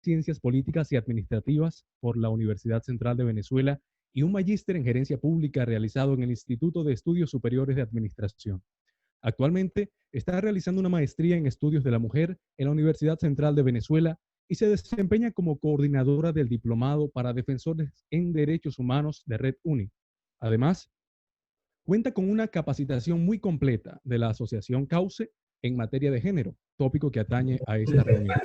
Ciencias Políticas y Administrativas por la Universidad Central de Venezuela y un magíster en Gerencia Pública realizado en el Instituto de Estudios Superiores de Administración. Actualmente está realizando una maestría en Estudios de la Mujer en la Universidad Central de Venezuela y se desempeña como coordinadora del Diplomado para Defensores en Derechos Humanos de Red UNI. Además, cuenta con una capacitación muy completa de la Asociación Cauce en materia de género, tópico que atañe a esta reunión.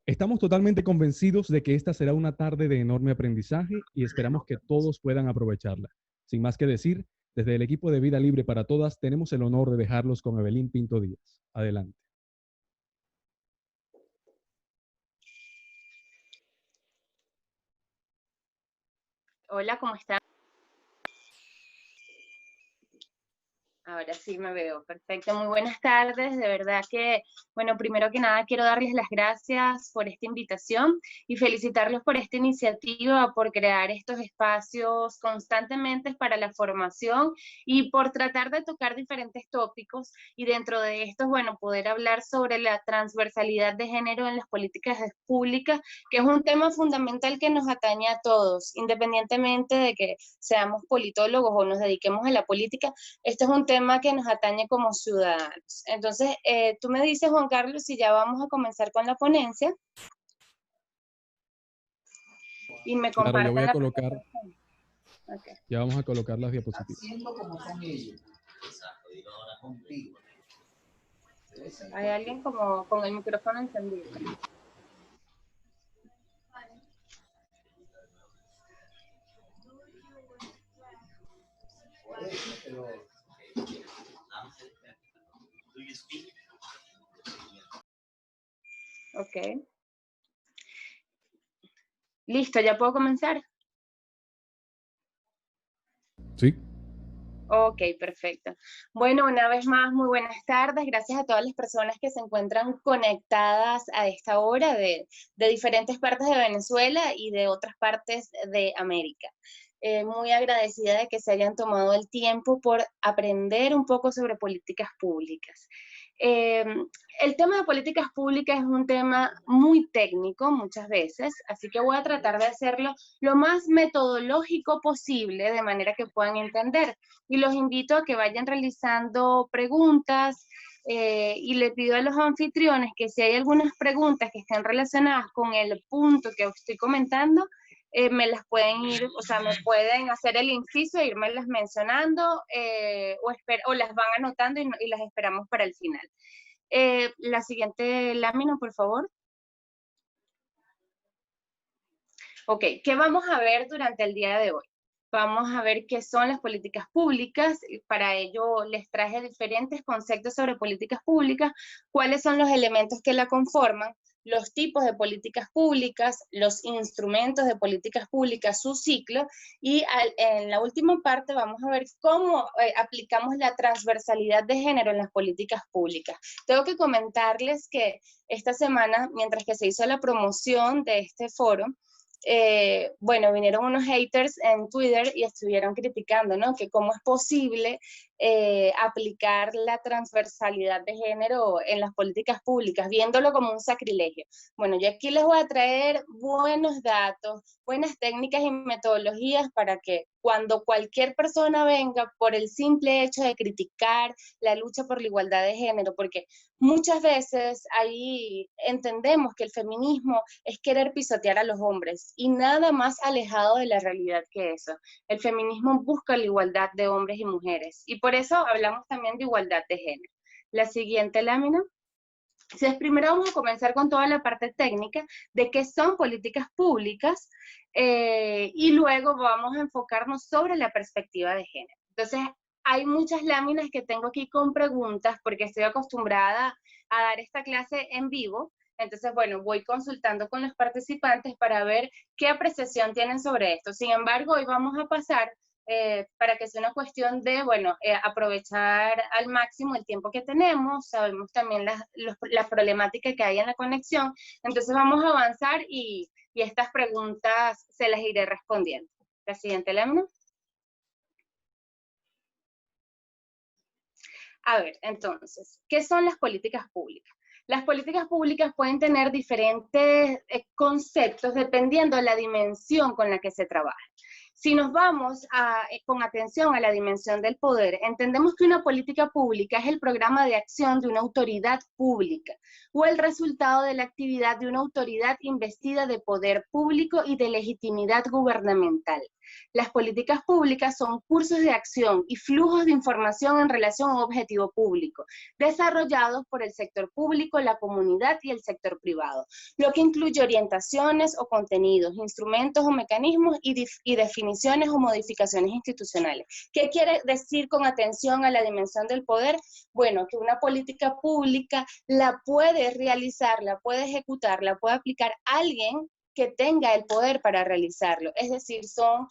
Estamos totalmente convencidos de que esta será una tarde de enorme aprendizaje y esperamos que todos puedan aprovecharla. Sin más que decir, desde el equipo de Vida Libre para Todas tenemos el honor de dejarlos con Evelyn Pinto Díaz. Adelante. Hola, ¿cómo están? Ahora sí me veo, perfecto. Muy buenas tardes, de verdad que, bueno, primero que nada quiero darles las gracias por esta invitación y felicitarlos por esta iniciativa, por crear estos espacios constantemente para la formación y por tratar de tocar diferentes tópicos y dentro de estos, bueno, poder hablar sobre la transversalidad de género en las políticas públicas, que es un tema fundamental que nos atañe a todos, independientemente de que seamos politólogos o nos dediquemos a la política. Este es un tema que nos atañe como ciudadanos. Entonces, tú me dices, Juan Carlos, si ya vamos a comenzar con la ponencia y me Claro, ya voy comparten a la colocar, presentación. Okay. ya vamos a colocar las diapositivas. Haciendo como con ellos. Contigo. Hay alguien como con el micrófono encendido. Ok. Listo, ¿ya puedo comenzar? Sí. Ok, perfecto. Bueno, una vez más, muy buenas tardes. Gracias a todas las personas que se encuentran conectadas a esta hora de diferentes partes de Venezuela y de otras partes de América. Muy agradecida de que se hayan tomado el tiempo por aprender un poco sobre políticas públicas. El tema de políticas públicas es un tema muy técnico muchas veces, así que voy a tratar de hacerlo lo más metodológico posible de manera que puedan entender. Y los invito a que vayan realizando preguntas y le pido a los anfitriones que si hay algunas preguntas que estén relacionadas con el punto que estoy comentando, me las pueden ir, o sea, me pueden hacer el inciso e irmelas mencionando o las van anotando y las esperamos para el final. La siguiente lámina, por favor. Ok, ¿qué vamos a ver durante el día de hoy? Vamos a ver qué son las políticas públicas. Para ello les traje diferentes conceptos sobre políticas públicas, cuáles son los elementos que la conforman, los tipos de políticas públicas, los instrumentos de políticas públicas, su ciclo, y en la última parte vamos a ver cómo aplicamos la transversalidad de género en las políticas públicas. Tengo que comentarles que esta semana, mientras que se hizo la promoción de este foro, bueno, vinieron unos haters en Twitter y estuvieron criticando, ¿no? Que cómo es posible aplicar la transversalidad de género en las políticas públicas, viéndolo como un sacrilegio. Bueno, yo aquí les voy a traer buenos datos, buenas técnicas y metodologías para que cuando cualquier persona venga por el simple hecho de criticar la lucha por la igualdad de género, porque muchas veces ahí entendemos que el feminismo es querer pisotear a los hombres y nada más alejado de la realidad que eso. El feminismo busca la igualdad de hombres y mujeres y por eso hablamos también de igualdad de género. La siguiente lámina. Entonces, primero vamos a comenzar con toda la parte técnica de qué son políticas públicas y luego vamos a enfocarnos sobre la perspectiva de género. Entonces, hay muchas láminas que tengo aquí con preguntas porque estoy acostumbrada a dar esta clase en vivo. Entonces, bueno, voy consultando con los participantes para ver qué apreciación tienen sobre esto. Sin embargo, hoy vamos a pasar para que sea una cuestión de, bueno, aprovechar al máximo el tiempo que tenemos, sabemos también la problemática que hay en la conexión, entonces vamos a avanzar y estas preguntas se las iré respondiendo. La siguiente lámina. A ver, entonces, ¿qué son las políticas públicas? Las políticas públicas pueden tener diferentes conceptos dependiendo de la dimensión con la que se trabaja. Si nos vamos con atención a la dimensión del poder, entendemos que una política pública es el programa de acción de una autoridad pública o el resultado de la actividad de una autoridad investida de poder público y de legitimidad gubernamental. Las políticas públicas son cursos de acción y flujos de información en relación a un objetivo público, desarrollados por el sector público, la comunidad y el sector privado, lo que incluye orientaciones o contenidos, instrumentos o mecanismos y definiciones o modificaciones institucionales. ¿Qué quiere decir con atención a la dimensión del poder? Bueno, que una política pública la puede realizar, la puede ejecutar, la puede aplicar alguien que tenga el poder para realizarlo. Es decir, son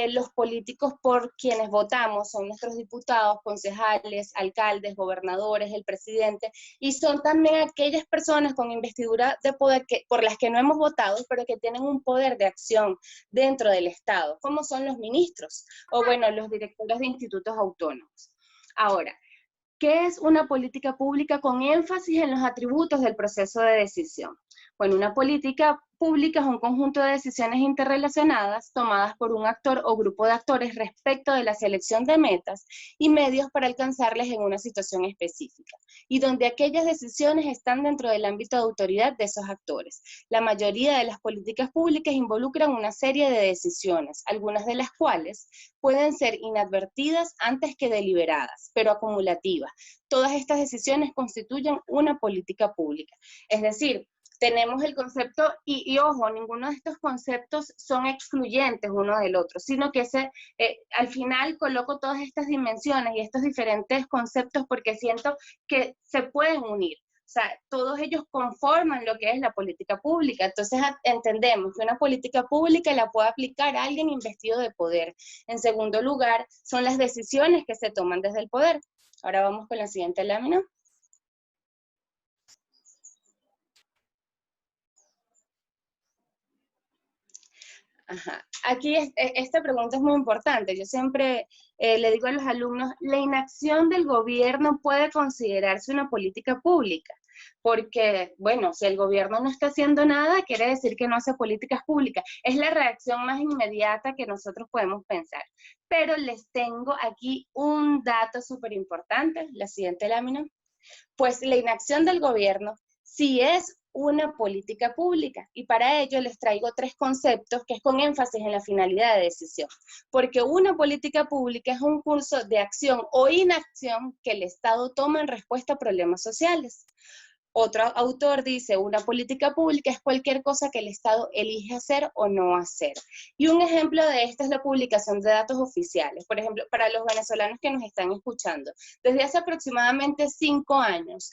los políticos por quienes votamos, son nuestros diputados, concejales, alcaldes, gobernadores, el presidente, y son también aquellas personas con investidura de poder por las que no hemos votado, pero que tienen un poder de acción dentro del Estado, como son los ministros, o bueno, los directores de institutos autónomos. Ahora, ¿qué es una política pública con énfasis en los atributos del proceso de decisión? Bueno, una política pública es un conjunto de decisiones interrelacionadas tomadas por un actor o grupo de actores respecto de la selección de metas y medios para alcanzarles en una situación específica, y donde aquellas decisiones están dentro del ámbito de autoridad de esos actores. La mayoría de las políticas públicas involucran una serie de decisiones, algunas de las cuales pueden ser inadvertidas antes que deliberadas, pero acumulativas. Todas estas decisiones constituyen una política pública. Es decir, tenemos el concepto, y ojo, ninguno de estos conceptos son excluyentes uno del otro, sino que al final coloco todas estas dimensiones y estos diferentes conceptos porque siento que se pueden unir. O sea, todos ellos conforman lo que es la política pública. Entonces entendemos que una política pública la puede aplicar a alguien investido de poder. En segundo lugar, son las decisiones que se toman desde el poder. Ahora vamos con la siguiente lámina. Ajá. Aquí esta pregunta es muy importante. Yo siempre le digo a los alumnos, la inacción del gobierno puede considerarse una política pública, porque, bueno, si el gobierno no está haciendo nada, quiere decir que no hace políticas públicas. Es la reacción más inmediata que nosotros podemos pensar. Pero les tengo aquí un dato súper importante, la siguiente lámina. Pues la inacción del gobierno sí es una política pública, y para ello les traigo 3 conceptos que es con énfasis en la finalidad de decisión, porque una política pública es un curso de acción o inacción que el Estado toma en respuesta a problemas sociales. Otro autor dice, una política pública es cualquier cosa que el Estado elige hacer o no hacer. Y un ejemplo de esto es la publicación de datos oficiales. Por ejemplo, para los venezolanos que nos están escuchando, desde hace aproximadamente 5 años,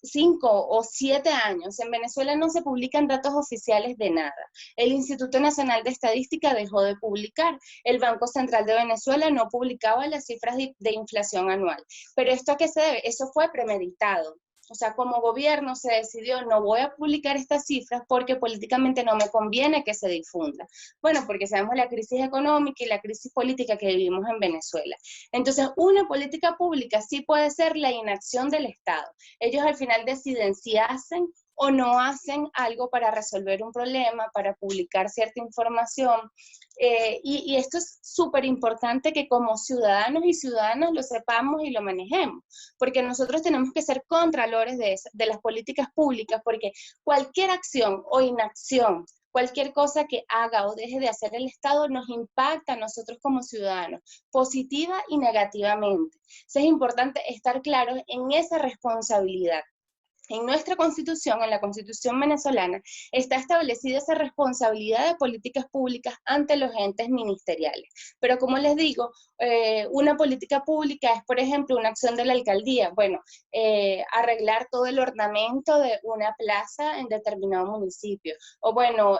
5 o 7 años, en Venezuela no se publican datos oficiales de nada. El Instituto Nacional de Estadística dejó de publicar. El Banco Central de Venezuela no publicaba las cifras de inflación anual. ¿Pero esto a qué se debe? Eso fue premeditado. O sea, como gobierno se decidió, no voy a publicar estas cifras porque políticamente no me conviene que se difunda. Bueno, porque sabemos la crisis económica y la crisis política que vivimos en Venezuela. Entonces, una política pública sí puede ser la inacción del Estado. Ellos al final deciden si hacen o no hacen algo para resolver un problema, para publicar cierta información. Y esto es súper importante que como ciudadanos y ciudadanas lo sepamos y lo manejemos, porque nosotros tenemos que ser contralores de las políticas públicas, porque cualquier acción o inacción, cualquier cosa que haga o deje de hacer el Estado nos impacta a nosotros como ciudadanos, positiva y negativamente. Entonces es importante estar claros en esa responsabilidad. En nuestra Constitución, en la Constitución venezolana, está establecida esa responsabilidad de políticas públicas ante los entes ministeriales. Pero como les digo, una política pública es, por ejemplo, una acción de la alcaldía. Bueno, arreglar todo el ornamento de una plaza en determinado municipio. O bueno,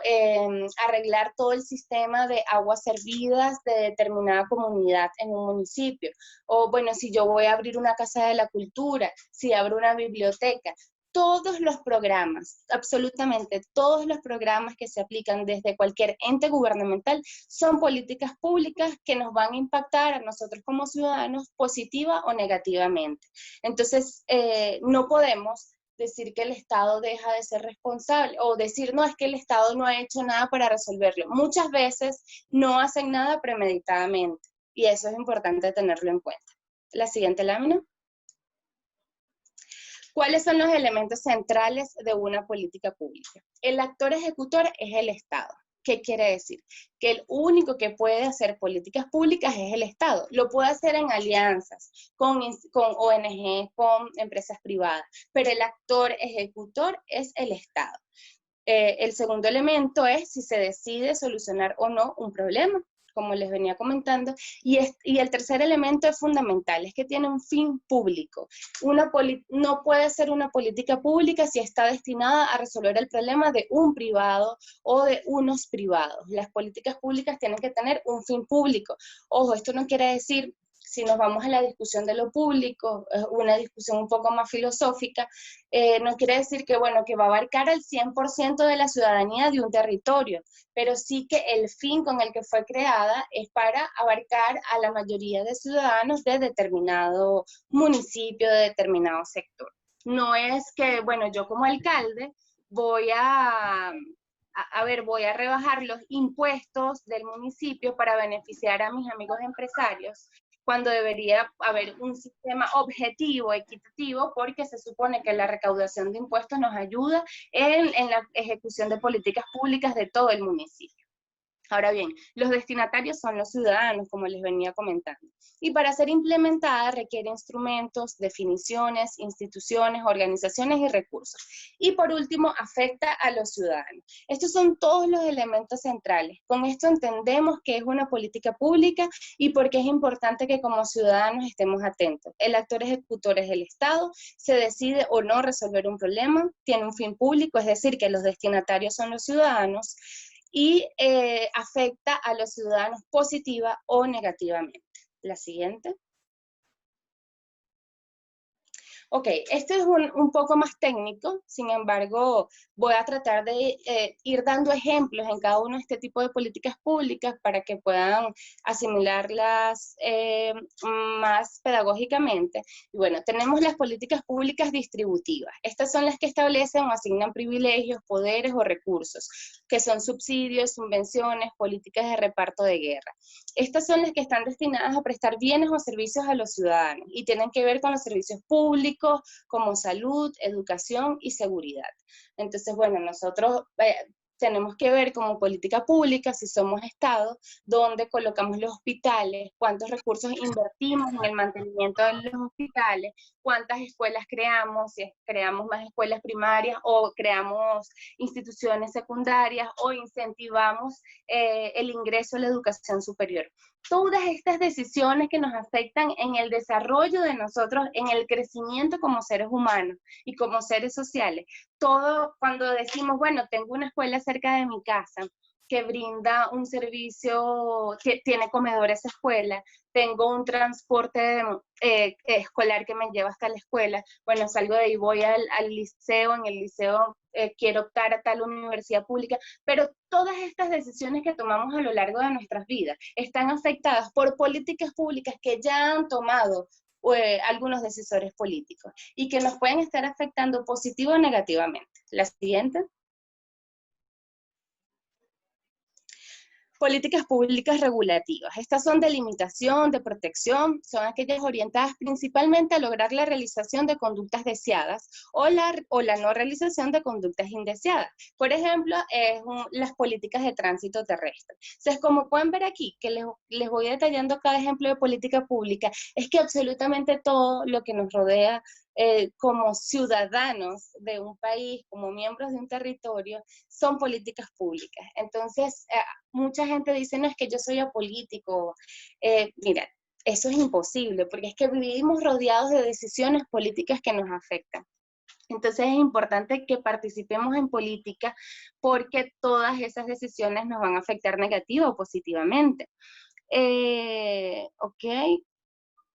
arreglar todo el sistema de aguas servidas de determinada comunidad en un municipio. O bueno, si yo voy a abrir una casa de la cultura, si abro una biblioteca. Todos los programas, absolutamente todos los programas que se aplican desde cualquier ente gubernamental son políticas públicas que nos van a impactar a nosotros como ciudadanos positiva o negativamente. Entonces, no podemos decir que el Estado deja de ser responsable, o decir, no, es que el Estado no ha hecho nada para resolverlo. Muchas veces no hacen nada premeditadamente, y eso es importante tenerlo en cuenta. La siguiente lámina. ¿Cuáles son los elementos centrales de una política pública? El actor ejecutor es el Estado. ¿Qué quiere decir? Que el único que puede hacer políticas públicas es el Estado. Lo puede hacer en alianzas, con ONG, con empresas privadas, pero el actor ejecutor es el Estado. El segundo elemento es si se decide solucionar o no un problema, como les venía comentando, y el tercer elemento es fundamental, es que tiene un fin público. No puede ser una política pública si está destinada a resolver el problema de un privado o de unos privados. Las políticas públicas tienen que tener un fin público. Ojo, esto no quiere decir, si nos vamos a la discusión de lo público, una discusión un poco más filosófica, no quiere decir que, bueno, que va a abarcar al 100% de la ciudadanía de un territorio, pero sí que el fin con el que fue creada es para abarcar a la mayoría de ciudadanos de determinado municipio, de determinado sector. No es que, bueno, yo como alcalde voy a rebajar los impuestos del municipio para beneficiar a mis amigos empresarios, cuando debería haber un sistema objetivo, equitativo, porque se supone que la recaudación de impuestos nos ayuda en la ejecución de políticas públicas de todo el municipio. Ahora bien, los destinatarios son los ciudadanos, como les venía comentando, y para ser implementada requiere instrumentos, definiciones, instituciones, organizaciones y recursos. Y por último, afecta a los ciudadanos. Estos son todos los elementos centrales. Con esto entendemos qué es una política pública y por qué es importante que como ciudadanos estemos atentos. El actor ejecutor es el Estado, se decide o no resolver un problema, tiene un fin público, es decir, que los destinatarios son los ciudadanos, y afecta a los ciudadanos positiva o negativamente. La siguiente. Ok, este es un poco más técnico, sin embargo, voy a tratar de ir dando ejemplos en cada uno de este tipo de políticas públicas para que puedan asimilarlas más pedagógicamente. Y bueno, tenemos las políticas públicas distributivas. Estas son las que establecen o asignan privilegios, poderes o recursos, que son subsidios, subvenciones, políticas de reparto de guerra. Estas son las que están destinadas a prestar bienes o servicios a los ciudadanos y tienen que ver con los servicios públicos, como salud, educación y seguridad. Entonces, bueno, nosotros tenemos que ver como política pública, si somos Estado, dónde colocamos los hospitales, cuántos recursos invertimos en el mantenimiento de los hospitales, cuántas escuelas creamos, si creamos más escuelas primarias o creamos instituciones secundarias o incentivamos el ingreso a la educación superior. Todas estas decisiones que nos afectan en el desarrollo de nosotros, en el crecimiento como seres humanos y como seres sociales. Todo cuando decimos, bueno, tengo una escuela cerca de mi casa que brinda un servicio, que tiene comedor esa escuela, tengo un transporte escolar que me lleva hasta la escuela, bueno, salgo de ahí, voy al liceo, en el liceo quiero optar a tal universidad pública, pero todas estas decisiones que tomamos a lo largo de nuestras vidas están afectadas por políticas públicas que ya han tomado algunos decisores políticos y que nos pueden estar afectando positivo o negativamente. La siguiente. Políticas públicas regulativas. Estas son de limitación, de protección, son aquellas orientadas principalmente a lograr la realización de conductas deseadas o la no realización de conductas indeseadas. Por ejemplo, las políticas de tránsito terrestre. Entonces, como pueden ver aquí, que les voy detallando cada ejemplo de política pública, es que absolutamente todo lo que nos rodea como ciudadanos de un país, como miembros de un territorio, son políticas públicas. Entonces, mucha gente dice, no, es que yo soy apolítico. Mira, eso es imposible, porque es que vivimos rodeados de decisiones políticas que nos afectan. Entonces es importante que participemos en política porque todas esas decisiones nos van a afectar negativa o positivamente. Ok,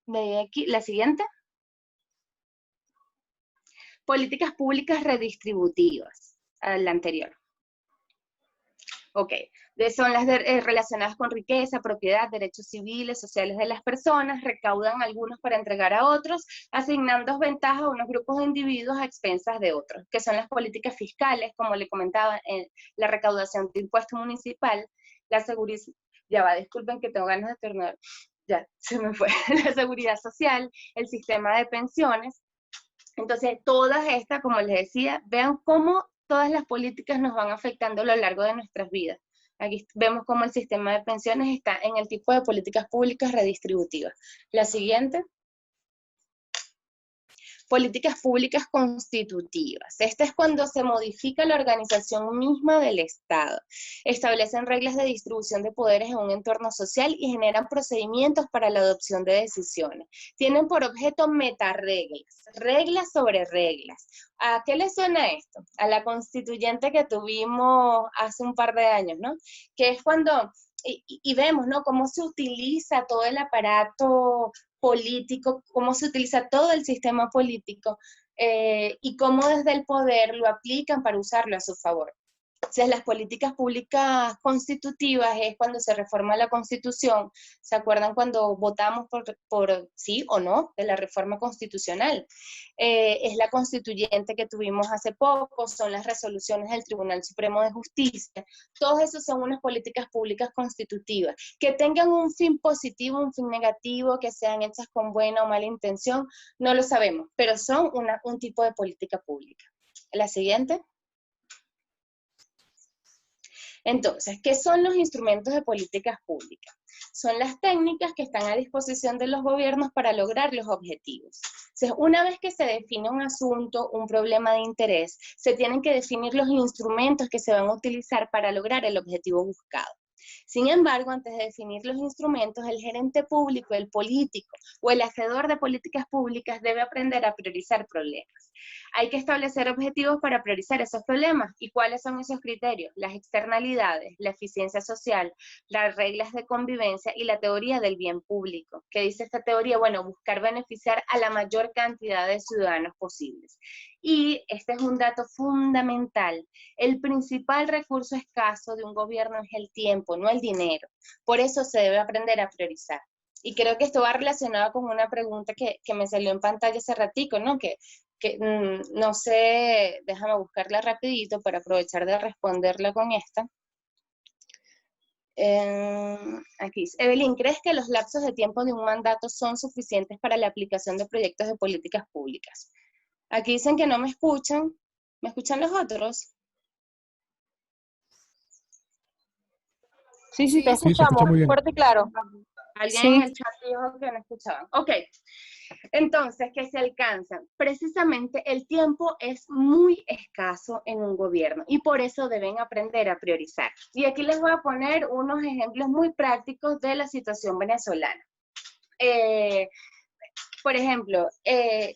de aquí, la siguiente. Políticas públicas redistributivas, a la anterior. Ok, son las relacionadas con riqueza, propiedad, derechos civiles, sociales de las personas, recaudan algunos para entregar a otros, asignando ventajas a unos grupos de individuos a expensas de otros, que son las políticas fiscales, como le comentaba, la recaudación de impuesto municipal, la seguridad, ya va, disculpen que tengo ganas de terminar, ya, se me fue, la seguridad social, el sistema de pensiones. Entonces, todas estas, como les decía, vean cómo todas las políticas nos van afectando a lo largo de nuestras vidas. Aquí vemos cómo el sistema de pensiones está en el tipo de políticas públicas redistributivas. La siguiente. Políticas públicas constitutivas. Esta es cuando se modifica la organización misma del Estado. Establecen reglas de distribución de poderes en un entorno social y generan procedimientos para la adopción de decisiones. Tienen por objeto metarreglas, reglas sobre reglas. ¿A qué le suena esto? A la constituyente que tuvimos hace un par de años, ¿no? Que es cuando, y vemos, ¿no? Cómo se utiliza todo el aparato político, cómo se utiliza todo el sistema político y cómo desde el poder lo aplican para usarlo a su favor. Entonces, las políticas públicas constitutivas es cuando se reforma la Constitución. ¿Se acuerdan cuando votamos por sí o no de la reforma constitucional? Es la constituyente que tuvimos hace poco, son las resoluciones del Tribunal Supremo de Justicia. Todos esos son unas políticas públicas constitutivas. Que tengan un fin positivo, un fin negativo, que sean hechas con buena o mala intención, no lo sabemos, pero son un tipo de política pública. La siguiente. Entonces, ¿qué son los instrumentos de políticas públicas? Son las técnicas que están a disposición de los gobiernos para lograr los objetivos. Entonces, una vez que se define un asunto, un problema de interés, se tienen que definir los instrumentos que se van a utilizar para lograr el objetivo buscado. Sin embargo, antes de definir los instrumentos, el gerente público, el político o el hacedor de políticas públicas debe aprender a priorizar problemas. Hay que establecer objetivos para priorizar esos problemas. ¿Y cuáles son esos criterios? Las externalidades, la eficiencia social, las reglas de convivencia y la teoría del bien público. ¿Qué dice esta teoría? Bueno, buscar beneficiar a la mayor cantidad de ciudadanos posibles. Y este es un dato fundamental. El principal recurso escaso de un gobierno es el tiempo, no el dinero. Por eso se debe aprender a priorizar. Y creo que esto va relacionado con una pregunta que me salió en pantalla hace ratico, ¿no? Que no sé, déjame buscarla rapidito para aprovechar de responderla con esta. Aquí dice, Evelyn, ¿crees que los lapsos de tiempo de un mandato son suficientes para la aplicación de proyectos de políticas públicas? Aquí dicen que no me escuchan. ¿Me escuchan los otros? Sí, te escuchamos, sí, se escucha muy bien. fuerte y claro. Alguien en el chat dijo que no escuchaban. Ok, entonces, ¿qué se alcanzan? Precisamente el tiempo es muy escaso en un gobierno y por eso deben aprender a priorizar. Y aquí les voy a poner unos ejemplos muy prácticos de la situación venezolana. Por ejemplo,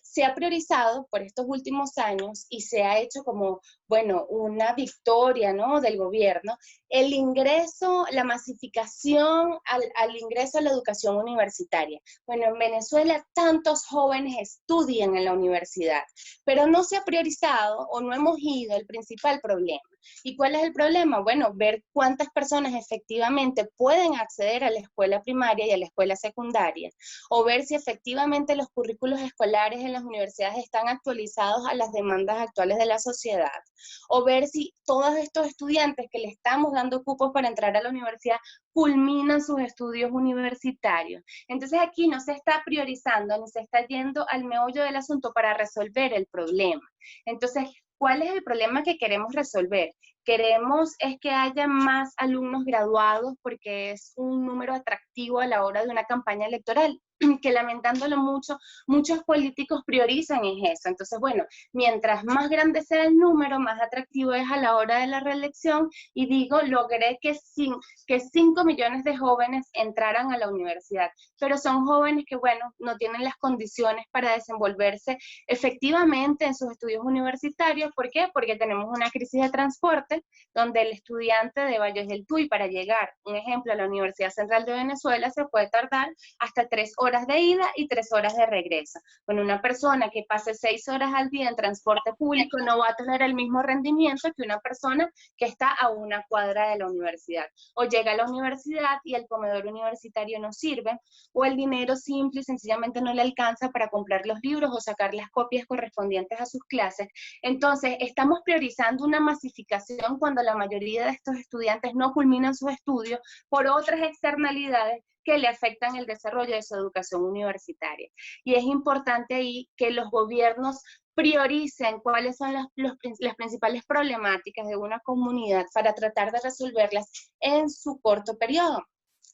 se ha priorizado por estos últimos años y se ha hecho como, bueno, una victoria, ¿no?, del gobierno, el ingreso, la masificación al ingreso a la educación universitaria. Bueno, en Venezuela tantos jóvenes estudian en la universidad, pero no se ha priorizado o no hemos ido al principal problema. ¿Y cuál es el problema? Bueno, ver cuántas personas efectivamente pueden acceder a la escuela primaria y a la escuela secundaria, o ver si efectivamente los currículos escolares en las universidades están actualizados a las demandas actuales de la sociedad, o ver si todos estos estudiantes que le estamos dando cupos para entrar a la universidad culminan sus estudios universitarios. Entonces aquí no se está priorizando, ni se está yendo al meollo del asunto para resolver el problema. Entonces, ¿cuál es el problema que queremos resolver? Queremos es que haya más alumnos graduados porque es un número atractivo a la hora de una campaña electoral, que lamentándolo mucho, muchos políticos priorizan en eso. Entonces, bueno, mientras más grande sea el número, más atractivo es a la hora de la reelección, y digo, logré que 5 millones de jóvenes entraran a la universidad, pero son jóvenes que, bueno, no tienen las condiciones para desenvolverse efectivamente en sus estudios universitarios. ¿Por qué? Porque tenemos una crisis de transporte, Nacional, donde el estudiante de Valles del Tuy para llegar, un ejemplo, a la Universidad Central de Venezuela se puede tardar hasta 3 horas de ida y 3 horas de regreso. Bueno, una persona que pase 6 horas al día en transporte público no va a tener el mismo rendimiento que una persona que está a una cuadra de la universidad. O llega a la universidad y el comedor universitario no sirve, o el dinero simple y sencillamente no le alcanza para comprar los libros o sacar las copias correspondientes a sus clases. Entonces, estamos priorizando una masificación cuando la mayoría de estos estudiantes no culminan sus estudios por otras externalidades que le afectan el desarrollo de su educación universitaria. Y es importante ahí que los gobiernos prioricen cuáles son las principales problemáticas de una comunidad para tratar de resolverlas en su corto periodo.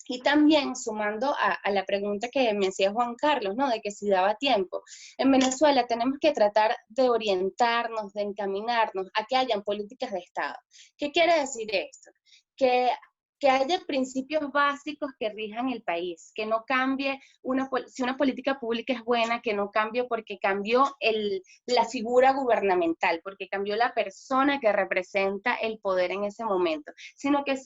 Y también, sumando a la pregunta que me hacía Juan Carlos, ¿no? De que si daba tiempo. En Venezuela tenemos que tratar de orientarnos, de encaminarnos a que hayan políticas de Estado. ¿Qué quiere decir esto? Que haya principios básicos que rijan el país, que no cambie, si una política pública es buena, que no cambie porque cambió la figura gubernamental, porque cambió la persona que representa el poder en ese momento, sino que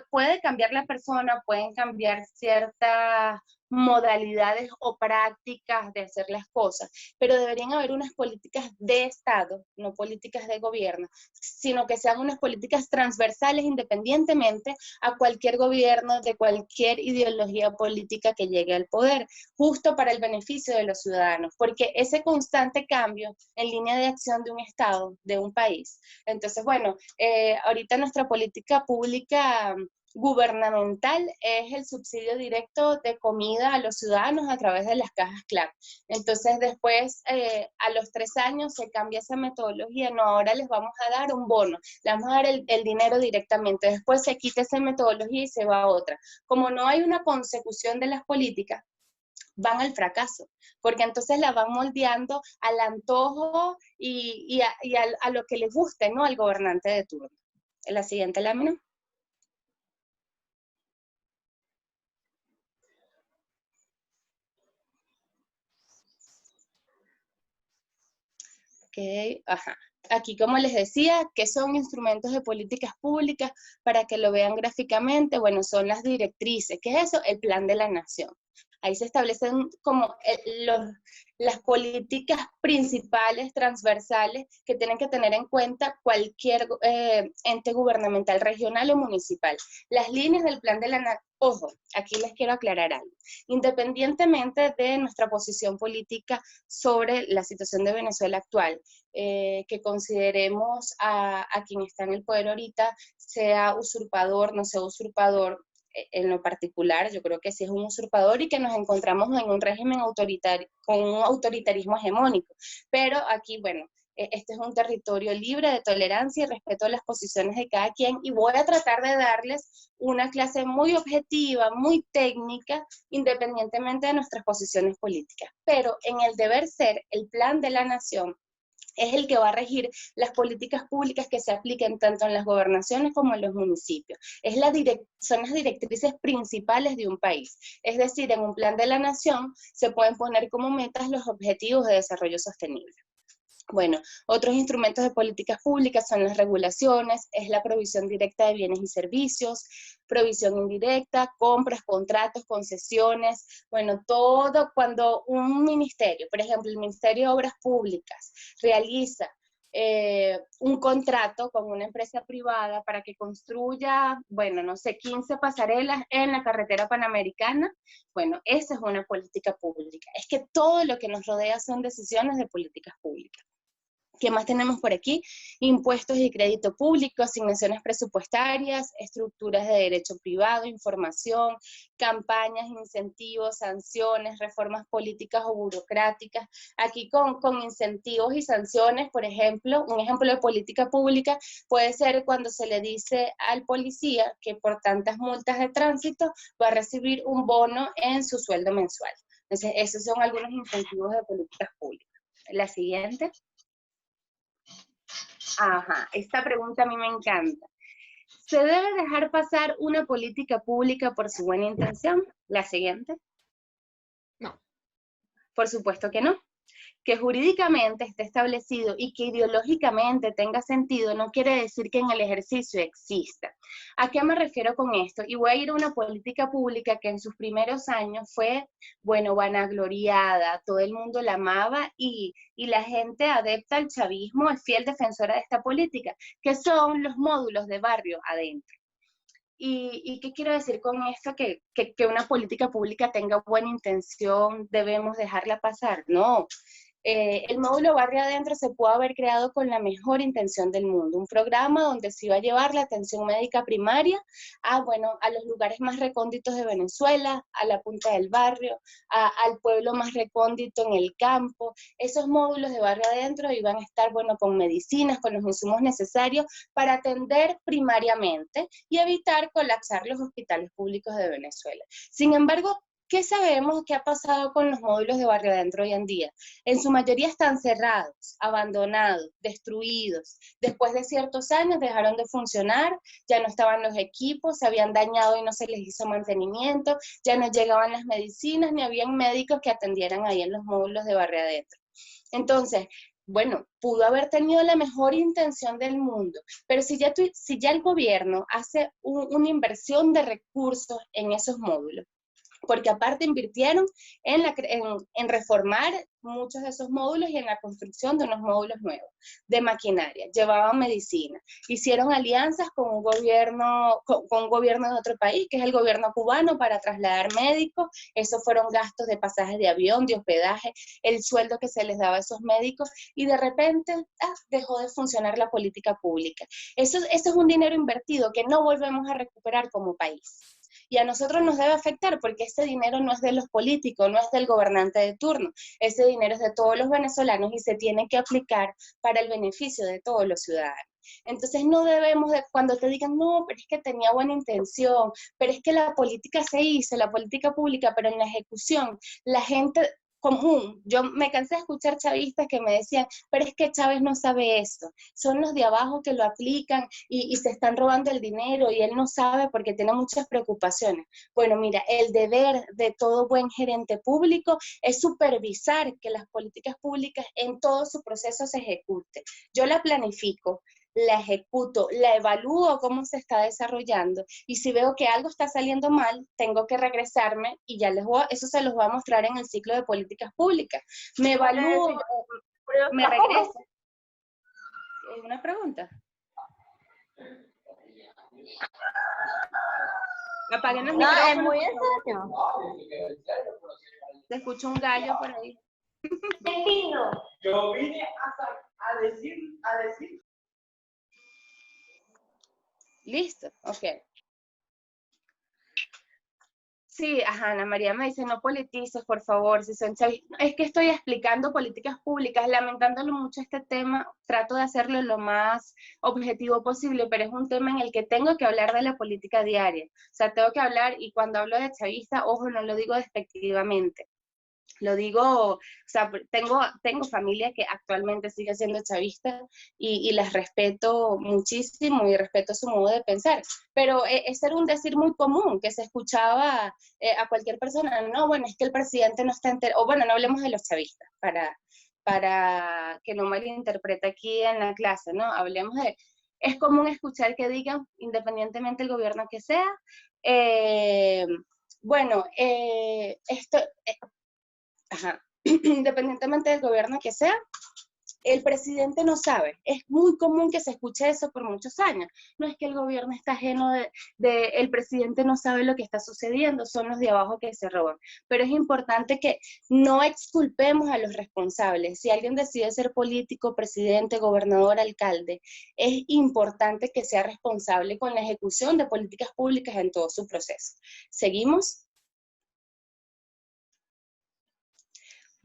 puede cambiar la persona, pueden cambiar ciertas modalidades o prácticas de hacer las cosas, pero deberían haber unas políticas de Estado, no políticas de gobierno, sino que sean unas políticas transversales independientemente a cualquier gobierno de cualquier ideología política que llegue al poder, justo para el beneficio de los ciudadanos, porque ese constante cambio en línea de acción de un Estado, de un país. Entonces, bueno, ahorita nuestra política pública gubernamental es el subsidio directo de comida a los ciudadanos a través de las cajas CLAP. Entonces después, a los 3 años se cambia esa metodología, no, ahora les vamos a dar un bono, le vamos a dar el dinero directamente, después se quita esa metodología y se va a otra. Como no hay una consecución de las políticas, van al fracaso, porque entonces la van moldeando al antojo y a lo que le guste, ¿no? Al gobernante de turno. En la siguiente lámina. Okay, ajá. Aquí, como les decía, ¿qué son instrumentos de políticas públicas? Para que lo vean gráficamente, bueno, son las directrices. ¿Qué es eso? El plan de la nación. Ahí se establecen como las políticas principales, transversales, que tienen que tener en cuenta cualquier ente gubernamental, regional o municipal. Las líneas del plan de la nación, ojo, aquí les quiero aclarar algo. Independientemente de nuestra posición política sobre la situación de Venezuela actual, que consideremos a quien está en el poder ahorita, sea usurpador, no sea usurpador, en lo particular, yo creo que sí es un usurpador y que nos encontramos en un régimen autoritario, con un autoritarismo hegemónico. Pero aquí, bueno, este es un territorio libre de tolerancia y respeto a las posiciones de cada quien, y voy a tratar de darles una clase muy objetiva, muy técnica, independientemente de nuestras posiciones políticas. Pero en el deber ser, el plan de la nación es el que va a regir las políticas públicas que se apliquen tanto en las gobernaciones como en los municipios. Son las directrices principales de un país. Es decir, en un plan de la nación se pueden poner como metas los objetivos de desarrollo sostenible. Bueno, otros instrumentos de políticas públicas son las regulaciones, es la provisión directa de bienes y servicios, provisión indirecta, compras, contratos, concesiones, bueno, todo cuando un ministerio, por ejemplo, el Ministerio de Obras Públicas, realiza un contrato con una empresa privada para que construya, bueno, no sé, 15 pasarelas en la carretera panamericana, bueno, esa es una política pública. Es que todo lo que nos rodea son decisiones de políticas públicas. ¿Qué más tenemos por aquí? Impuestos y crédito público, asignaciones presupuestarias, estructuras de derecho privado, información, campañas, incentivos, sanciones, reformas políticas o burocráticas. Aquí con incentivos y sanciones, por ejemplo, un ejemplo de política pública puede ser cuando se le dice al policía que por tantas multas de tránsito va a recibir un bono en su sueldo mensual. Entonces, esos son algunos incentivos de políticas públicas. La siguiente. Ajá, esta pregunta a mí me encanta. ¿Se debe dejar pasar una política pública por su buena intención? La siguiente. No. Por supuesto que no. Que jurídicamente esté establecido y que ideológicamente tenga sentido no quiere decir que en el ejercicio exista. ¿A qué me refiero con esto? Y voy a ir a una política pública que en sus primeros años fue, bueno, vanagloriada, todo el mundo la amaba y la gente adepta al chavismo es fiel defensora de esta política, que son los módulos de barrio adentro. ¿Y qué quiero decir con esto? Que una política pública tenga buena intención, debemos dejarla pasar. No. El módulo Barrio Adentro se pudo haber creado con la mejor intención del mundo, un programa donde se iba a llevar la atención médica primaria a los lugares más recónditos de Venezuela, a la punta del barrio, al pueblo más recóndito en el campo. Esos módulos de Barrio Adentro iban a estar, con medicinas, con los insumos necesarios para atender primariamente y evitar colapsar los hospitales públicos de Venezuela. Sin embargo, ¿qué sabemos que ha pasado con los módulos de Barrio Adentro hoy en día? En su mayoría están cerrados, abandonados, destruidos. Después de ciertos años dejaron de funcionar, ya no estaban los equipos, se habían dañado y no se les hizo mantenimiento, ya no llegaban las medicinas, ni habían médicos que atendieran ahí en los módulos de Barrio Adentro. Entonces, pudo haber tenido la mejor intención del mundo, pero si ya el gobierno hace una inversión de recursos en esos módulos, porque aparte invirtieron en reformar muchos de esos módulos y en la construcción de unos módulos nuevos de maquinaria, llevaban medicina, hicieron alianzas con un gobierno de otro país, que es el gobierno cubano, para trasladar médicos. Esos fueron gastos de pasajes de avión, de hospedaje, el sueldo que se les daba a esos médicos, y de repente dejó de funcionar la política pública. Eso es un dinero invertido que no volvemos a recuperar como país. Y a nosotros nos debe afectar porque ese dinero no es de los políticos, no es del gobernante de turno. Ese dinero es de todos los venezolanos y se tiene que aplicar para el beneficio de todos los ciudadanos. Entonces no debemos, cuando te digan, no, pero es que tenía buena intención, pero es que la política se hizo, la política pública, pero en la ejecución, la gente común, yo me cansé de escuchar chavistas que me decían, pero es que Chávez no sabe eso, son los de abajo que lo aplican y se están robando el dinero y él no sabe porque tiene muchas preocupaciones. Bueno, mira, el deber de todo buen gerente público es supervisar que las políticas públicas en todo su proceso se ejecuten. Yo la planifico, la ejecuto, la evalúo cómo se está desarrollando, y si veo que algo está saliendo mal, tengo que regresarme y ya eso se los voy a mostrar en el ciclo de políticas públicas. Me evalúo, me regreso. ¿Es una pregunta? Apaguen los micrófonos. Es muy en serio. Se escucha un gallo por ahí. Yo vine a decir. Listo, ok. Sí, Ana María me dice, no politices, por favor, si son chavistas. Es que estoy explicando políticas públicas, lamentándolo mucho este tema, trato de hacerlo lo más objetivo posible, pero es un tema en el que tengo que hablar de la política diaria. O sea, tengo que hablar, y cuando hablo de chavista, ojo, no lo digo despectivamente. Lo digo, o sea, tengo familia que actualmente sigue siendo chavista y las respeto muchísimo y respeto su modo de pensar, pero ese era un decir muy común que se escuchaba a cualquier persona, no, bueno, es que el presidente no está enterado, o bueno, no hablemos de los chavistas, para que no malinterprete aquí en la clase, ¿no? Hablemos es común escuchar que digan, independientemente del gobierno que sea, independientemente del gobierno que sea, el presidente no sabe. Es muy común que se escuche eso por muchos años. No es que el gobierno está ajeno el presidente no sabe lo que está sucediendo, son los de abajo que se roban. Pero es importante que no exculpemos a los responsables. Si alguien decide ser político, presidente, gobernador, alcalde, es importante que sea responsable con la ejecución de políticas públicas en todo su proceso. ¿Seguimos?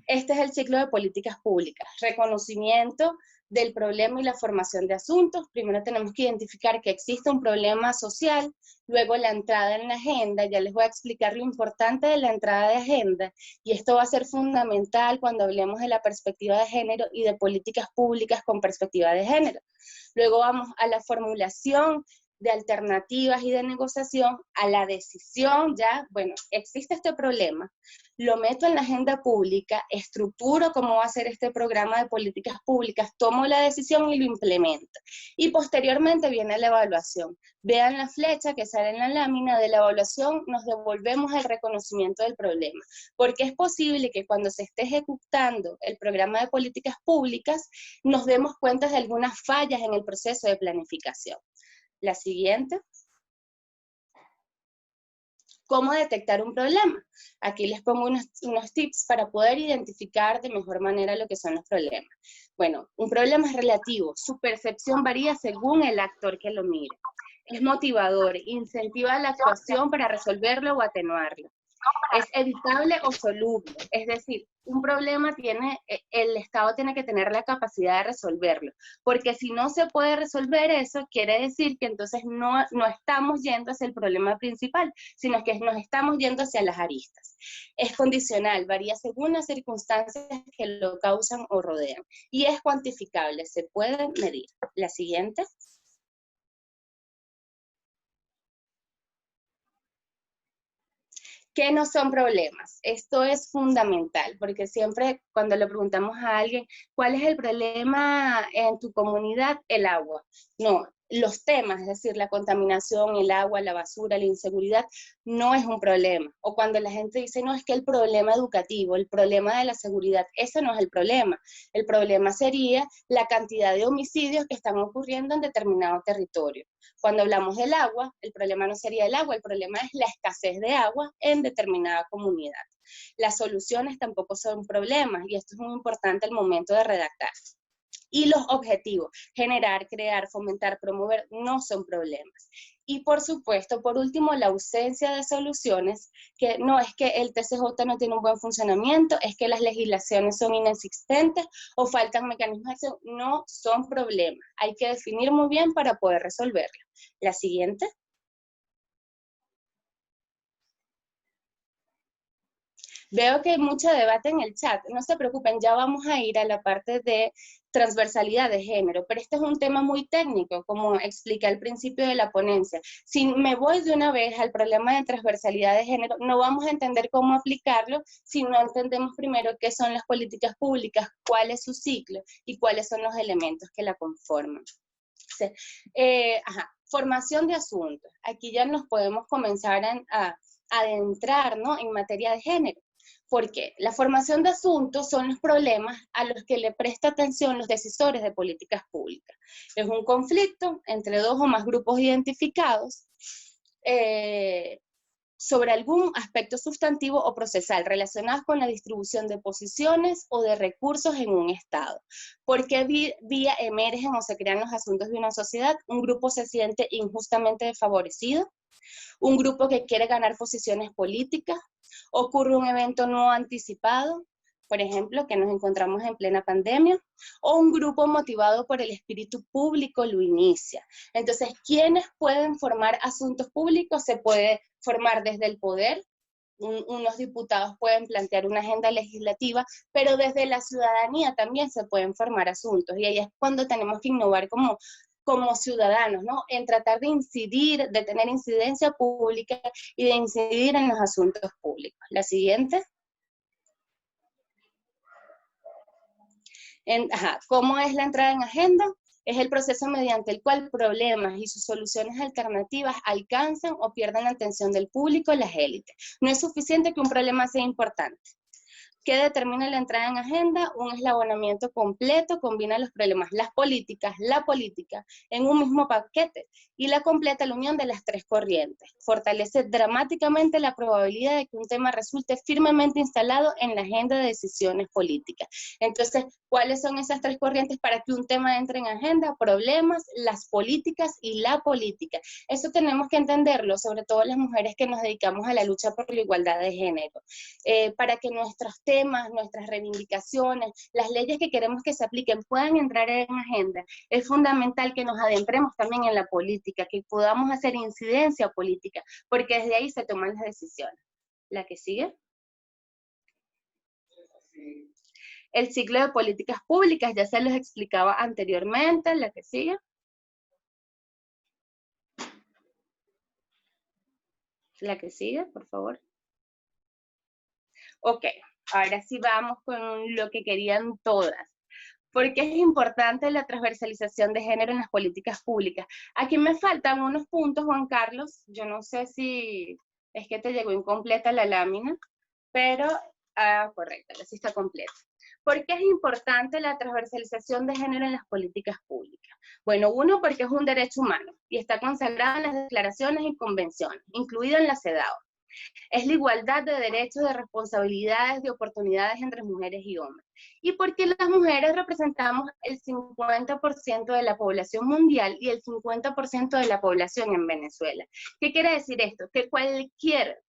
Este es el ciclo de políticas públicas. Reconocimiento del problema y la formación de asuntos. Primero tenemos que identificar que existe un problema social, luego la entrada en la agenda. Ya les voy a explicar lo importante de la entrada de agenda, y esto va a ser fundamental cuando hablemos de la perspectiva de género y de políticas públicas con perspectiva de género. Luego vamos a la formulación de alternativas y de negociación a la decisión ya, bueno, existe este problema, lo meto en la agenda pública, estructuro cómo va a ser este programa de políticas públicas, tomo la decisión y lo implemento. Y posteriormente viene la evaluación. Vean la flecha que sale en la lámina de la evaluación, nos devolvemos el reconocimiento del problema, porque es posible que cuando se esté ejecutando el programa de políticas públicas, nos demos cuenta de algunas fallas en el proceso de planificación. La siguiente. ¿Cómo detectar un problema? Aquí les pongo unos tips para poder identificar de mejor manera lo que son los problemas. Bueno, un problema es relativo, su percepción varía según el actor que lo mire. Es motivador, incentiva la actuación para resolverlo o atenuarlo. Es evitable o soluble, es decir, un problema el Estado tiene que tener la capacidad de resolverlo, porque si no se puede resolver eso, quiere decir que entonces no estamos yendo hacia el problema principal, sino que nos estamos yendo hacia las aristas. Es condicional, varía según las circunstancias que lo causan o rodean, y es cuantificable, se puede medir. La siguiente. ¿Qué no son problemas? Esto es fundamental, porque siempre cuando le preguntamos a alguien, ¿cuál es el problema en tu comunidad? El agua. No, los temas, es decir, la contaminación, el agua, la basura, la inseguridad, no es un problema. O cuando la gente dice, no, es que el problema educativo, el problema de la seguridad, eso no es el problema. El problema sería la cantidad de homicidios que están ocurriendo en determinado territorio. Cuando hablamos del agua, el problema no sería el agua, el problema es la escasez de agua en determinada comunidad. Las soluciones tampoco son problemas, y esto es muy importante al momento de redactar. Y los objetivos, generar, crear, fomentar, promover, no son problemas. Y por supuesto, por último, la ausencia de soluciones, que no es que el TCJ no tiene un buen funcionamiento, es que las legislaciones son inexistentes o faltan mecanismos de acción, no son problemas. Hay que definir muy bien para poder resolverlo. La siguiente. Veo que hay mucho debate en el chat, no se preocupen, ya vamos a ir a la parte de transversalidad de género, pero este es un tema muy técnico, como expliqué al principio de la ponencia. Si me voy de una vez al problema de transversalidad de género, no vamos a entender cómo aplicarlo si no entendemos primero qué son las políticas públicas, cuál es su ciclo y cuáles son los elementos que la conforman. Sí. Formación de asuntos. Aquí ya nos podemos comenzar a adentrar, ¿no?, en materia de género. Porque la formación de asuntos son los problemas a los que le presta atención los decisores de políticas públicas. Es un conflicto entre dos o más grupos identificados sobre algún aspecto sustantivo o procesal relacionado con la distribución de posiciones o de recursos en un Estado. ¿Por qué vía emergen o se crean los asuntos de una sociedad? Un grupo se siente injustamente desfavorecido, un grupo que quiere ganar posiciones políticas, ocurre un evento no anticipado, por ejemplo, que nos encontramos en plena pandemia, o un grupo motivado por el espíritu público lo inicia. Entonces, ¿quiénes pueden formar asuntos públicos? Se puede formar desde el poder, unos diputados pueden plantear una agenda legislativa, pero desde la ciudadanía también se pueden formar asuntos, y ahí es cuando tenemos que innovar como ciudadanos, ¿no?, en tratar de incidir, de tener incidencia pública y de incidir en los asuntos públicos. La siguiente. ¿Cómo es la entrada en agenda? Es el proceso mediante el cual problemas y sus soluciones alternativas alcanzan o pierden la atención del público y las élites. No es suficiente que un problema sea importante. ¿Qué determina la entrada en agenda? Un eslabonamiento completo combina los problemas, las políticas, la política, en un mismo paquete, y la completa la unión de las tres corrientes. Fortalece dramáticamente la probabilidad de que un tema resulte firmemente instalado en la agenda de decisiones políticas. Entonces, ¿cuáles son esas tres corrientes para que un tema entre en agenda? Problemas, las políticas y la política. Eso tenemos que entenderlo, sobre todo las mujeres que nos dedicamos a la lucha por la igualdad de género, para que nuestros temas, nuestras reivindicaciones, las leyes que queremos que se apliquen puedan entrar en agenda. Es fundamental que nos adentremos también en la política, que podamos hacer incidencia política, porque desde ahí se toman las decisiones. ¿La que sigue? El ciclo de políticas públicas, ya se los explicaba anteriormente. La que sigue. La que sigue, por favor. Ok, ahora sí vamos con lo que querían todas. ¿Por qué es importante la transversalización de género en las políticas públicas? Aquí me faltan unos puntos, Juan Carlos. Yo no sé si es que te llegó incompleta la lámina, pero, correcto, sí está completa. ¿Por qué es importante la transversalización de género en las políticas públicas? Bueno, uno, porque es un derecho humano y está consagrado en las declaraciones y convenciones, incluido en la CEDAW. Es la igualdad de derechos, de responsabilidades, de oportunidades entre mujeres y hombres. Y porque las mujeres representamos el 50% de la población mundial y el 50% de la población en Venezuela. ¿Qué quiere decir esto? Que cualquier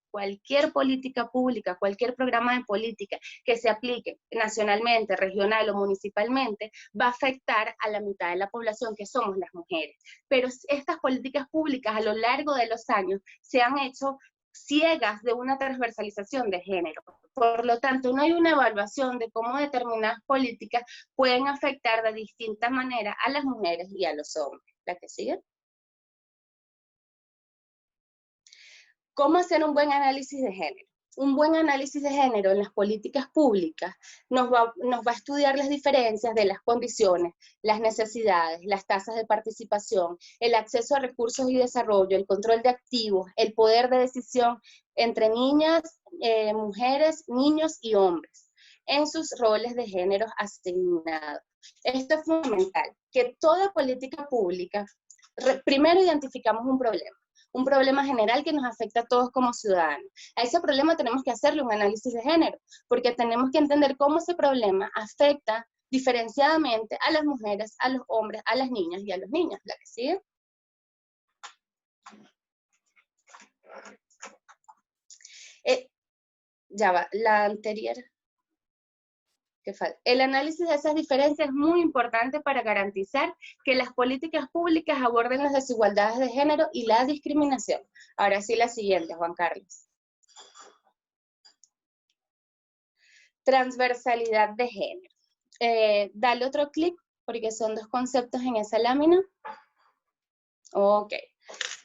política pública, cualquier programa de política que se aplique nacionalmente, regional o municipalmente, va a afectar a la mitad de la población, que somos las mujeres. Pero estas políticas públicas a lo largo de los años se han hecho ciegas de una transversalización de género. Por lo tanto, no hay una evaluación de cómo determinadas políticas pueden afectar de distintas maneras a las mujeres y a los hombres. ¿La que sigue? ¿Cómo hacer un buen análisis de género? Un buen análisis de género en las políticas públicas nos va a estudiar las diferencias de las condiciones, las necesidades, las tasas de participación, el acceso a recursos y desarrollo, el control de activos, el poder de decisión entre niñas, mujeres, niños y hombres en sus roles de género asignados. Esto es fundamental, que toda política pública, primero identificamos un problema general que nos afecta a todos como ciudadanos. A ese problema tenemos que hacerle un análisis de género, porque tenemos que entender cómo ese problema afecta diferenciadamente a las mujeres, a los hombres, a las niñas y a los niños. ¿La que sigue? Ya va, la anterior. El análisis de esas diferencias es muy importante para garantizar que las políticas públicas aborden las desigualdades de género y la discriminación. Ahora sí, la siguiente, Juan Carlos. Transversalidad de género. Dale otro clic, porque son dos conceptos en esa lámina. Ok.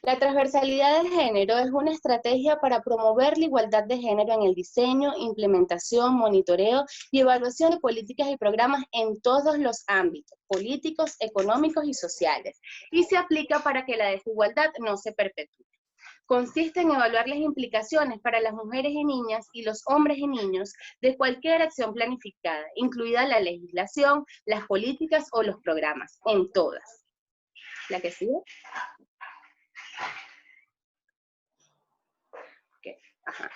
La transversalidad de género es una estrategia para promover la igualdad de género en el diseño, implementación, monitoreo y evaluación de políticas y programas en todos los ámbitos, políticos, económicos y sociales, y se aplica para que la desigualdad no se perpetúe. Consiste en evaluar las implicaciones para las mujeres y niñas y los hombres y niños de cualquier acción planificada, incluida la legislación, las políticas o los programas, en todas. ¿La que sigue? Ajá.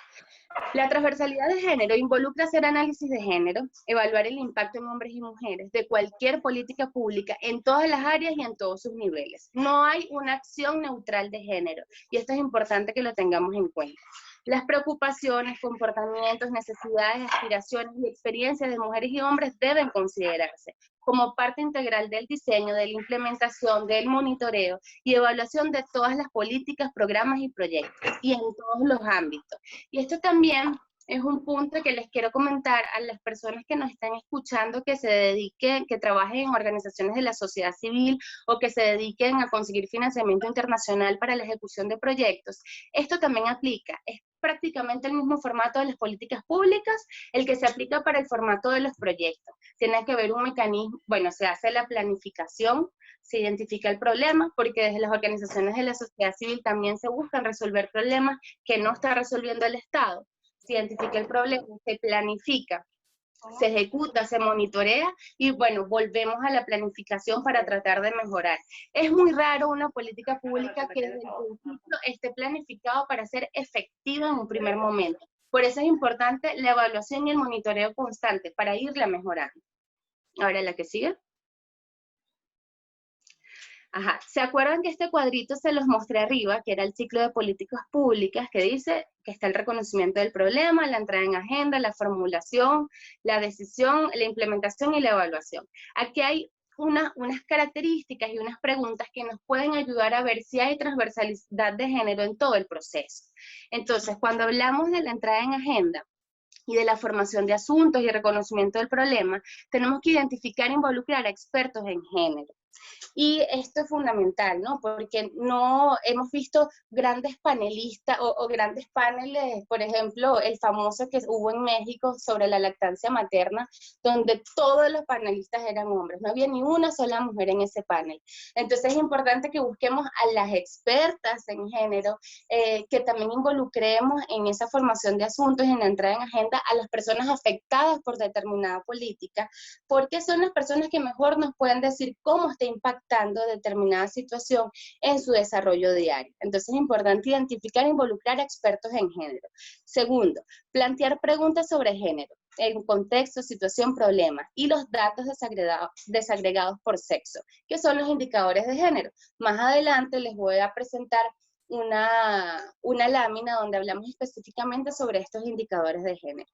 La transversalidad de género involucra hacer análisis de género, evaluar el impacto en hombres y mujeres de cualquier política pública en todas las áreas y en todos sus niveles. No hay una acción neutral de género, y esto es importante que lo tengamos en cuenta. Las preocupaciones, comportamientos, necesidades, aspiraciones y experiencias de mujeres y hombres deben considerarse como parte integral del diseño, de la implementación, del monitoreo y evaluación de todas las políticas, programas y proyectos, y en todos los ámbitos. Y esto también es un punto que les quiero comentar a las personas que nos están escuchando, que se dediquen, que trabajen en organizaciones de la sociedad civil o que se dediquen a conseguir financiamiento internacional para la ejecución de proyectos. Esto también aplica, es prácticamente el mismo formato de las políticas públicas, el que se aplica para el formato de los proyectos. Tiene que haber un mecanismo, bueno, se hace la planificación, se identifica el problema, porque desde las organizaciones de la sociedad civil también se buscan resolver problemas que no está resolviendo el Estado. Se identifica el problema, se planifica, se ejecuta, se monitorea y bueno, volvemos a la planificación para tratar de mejorar. Es muy raro una política pública que desde el principio esté planificado para ser efectiva en un primer momento. Por eso es importante la evaluación y el monitoreo constante para irla mejorando. Ahora la que sigue. Ajá. ¿Se acuerdan que este cuadrito se los mostré arriba, que era el ciclo de políticas públicas, que dice que está el reconocimiento del problema, la entrada en agenda, la formulación, la decisión, la implementación y la evaluación? Aquí hay unas características y unas preguntas que nos pueden ayudar a ver si hay transversalidad de género en todo el proceso. Entonces, cuando hablamos de la entrada en agenda y de la formación de asuntos y reconocimiento del problema, tenemos que identificar e involucrar a expertos en género. Y esto es fundamental, ¿no? Porque no hemos visto grandes panelistas o grandes paneles, por ejemplo, el famoso que hubo en México sobre la lactancia materna, donde todos los panelistas eran hombres, no había ni una sola mujer en ese panel. Entonces es importante que busquemos a las expertas en género, que también involucremos en esa formación de asuntos, en la entrada en agenda, a las personas afectadas por determinada política, porque son las personas que mejor nos pueden decir cómo está impactando determinada situación en su desarrollo diario. Entonces es importante identificar e involucrar a expertos en género. Segundo, plantear preguntas sobre género, en contexto, situación, problema, y los datos desagregados por sexo, que son los indicadores de género. Más adelante les voy a presentar una lámina donde hablamos específicamente sobre estos indicadores de género.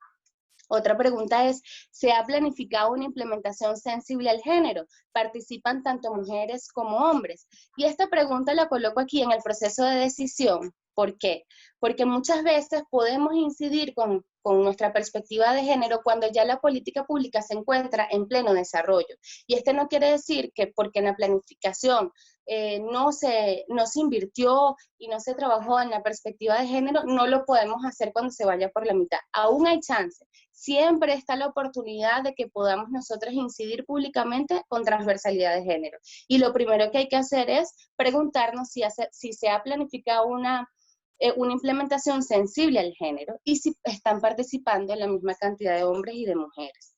Otra pregunta es, ¿se ha planificado una implementación sensible al género? ¿Participan tanto mujeres como hombres? Y esta pregunta la coloco aquí en el proceso de decisión. ¿Por qué? Porque muchas veces podemos incidir con nuestra perspectiva de género cuando ya la política pública se encuentra en pleno desarrollo. Y esto no quiere decir que porque en la planificación no se invirtió y no se trabajó en la perspectiva de género, no lo podemos hacer cuando se vaya por la mitad. Aún hay chance. Siempre está la oportunidad de que podamos nosotros incidir públicamente con transversalidad de género. Y lo primero que hay que hacer es preguntarnos si se ha planificado una implementación sensible al género y si están participando en la misma cantidad de hombres y de mujeres.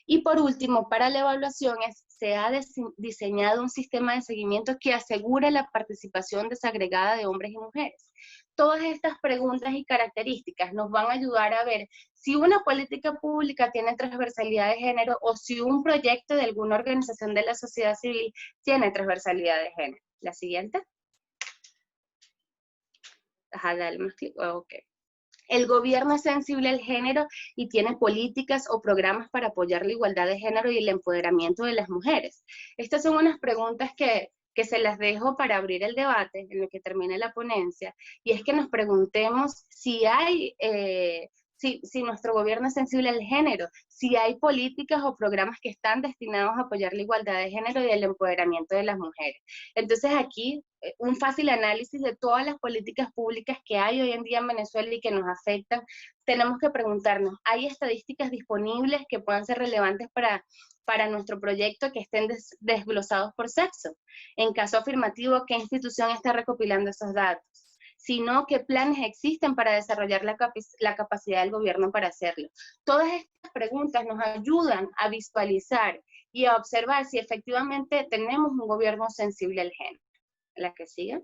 Y por último, para la evaluación se ha diseñado un sistema de seguimiento que asegura la participación desagregada de hombres y mujeres. Todas estas preguntas y características nos van a ayudar a ver si una política pública tiene transversalidad de género o si un proyecto de alguna organización de la sociedad civil tiene transversalidad de género. La siguiente. Ajá, dale más clic. Ok. El gobierno es sensible al género y tiene políticas o programas para apoyar la igualdad de género y el empoderamiento de las mujeres. Estas son unas preguntas que se las dejo para abrir el debate en lo que termine la ponencia, y es que nos preguntemos si hay... si nuestro gobierno es sensible al género, si hay políticas o programas que están destinados a apoyar la igualdad de género y el empoderamiento de las mujeres. Entonces aquí, un fácil análisis de todas las políticas públicas que hay hoy en día en Venezuela y que nos afectan, tenemos que preguntarnos, ¿hay estadísticas disponibles que puedan ser relevantes para nuestro proyecto que estén desglosados por sexo? En caso afirmativo, ¿qué institución está recopilando esos datos? Sino qué planes existen para desarrollar la capacidad del gobierno para hacerlo. Todas estas preguntas nos ayudan a visualizar y a observar si efectivamente tenemos un gobierno sensible al género. La que sigue.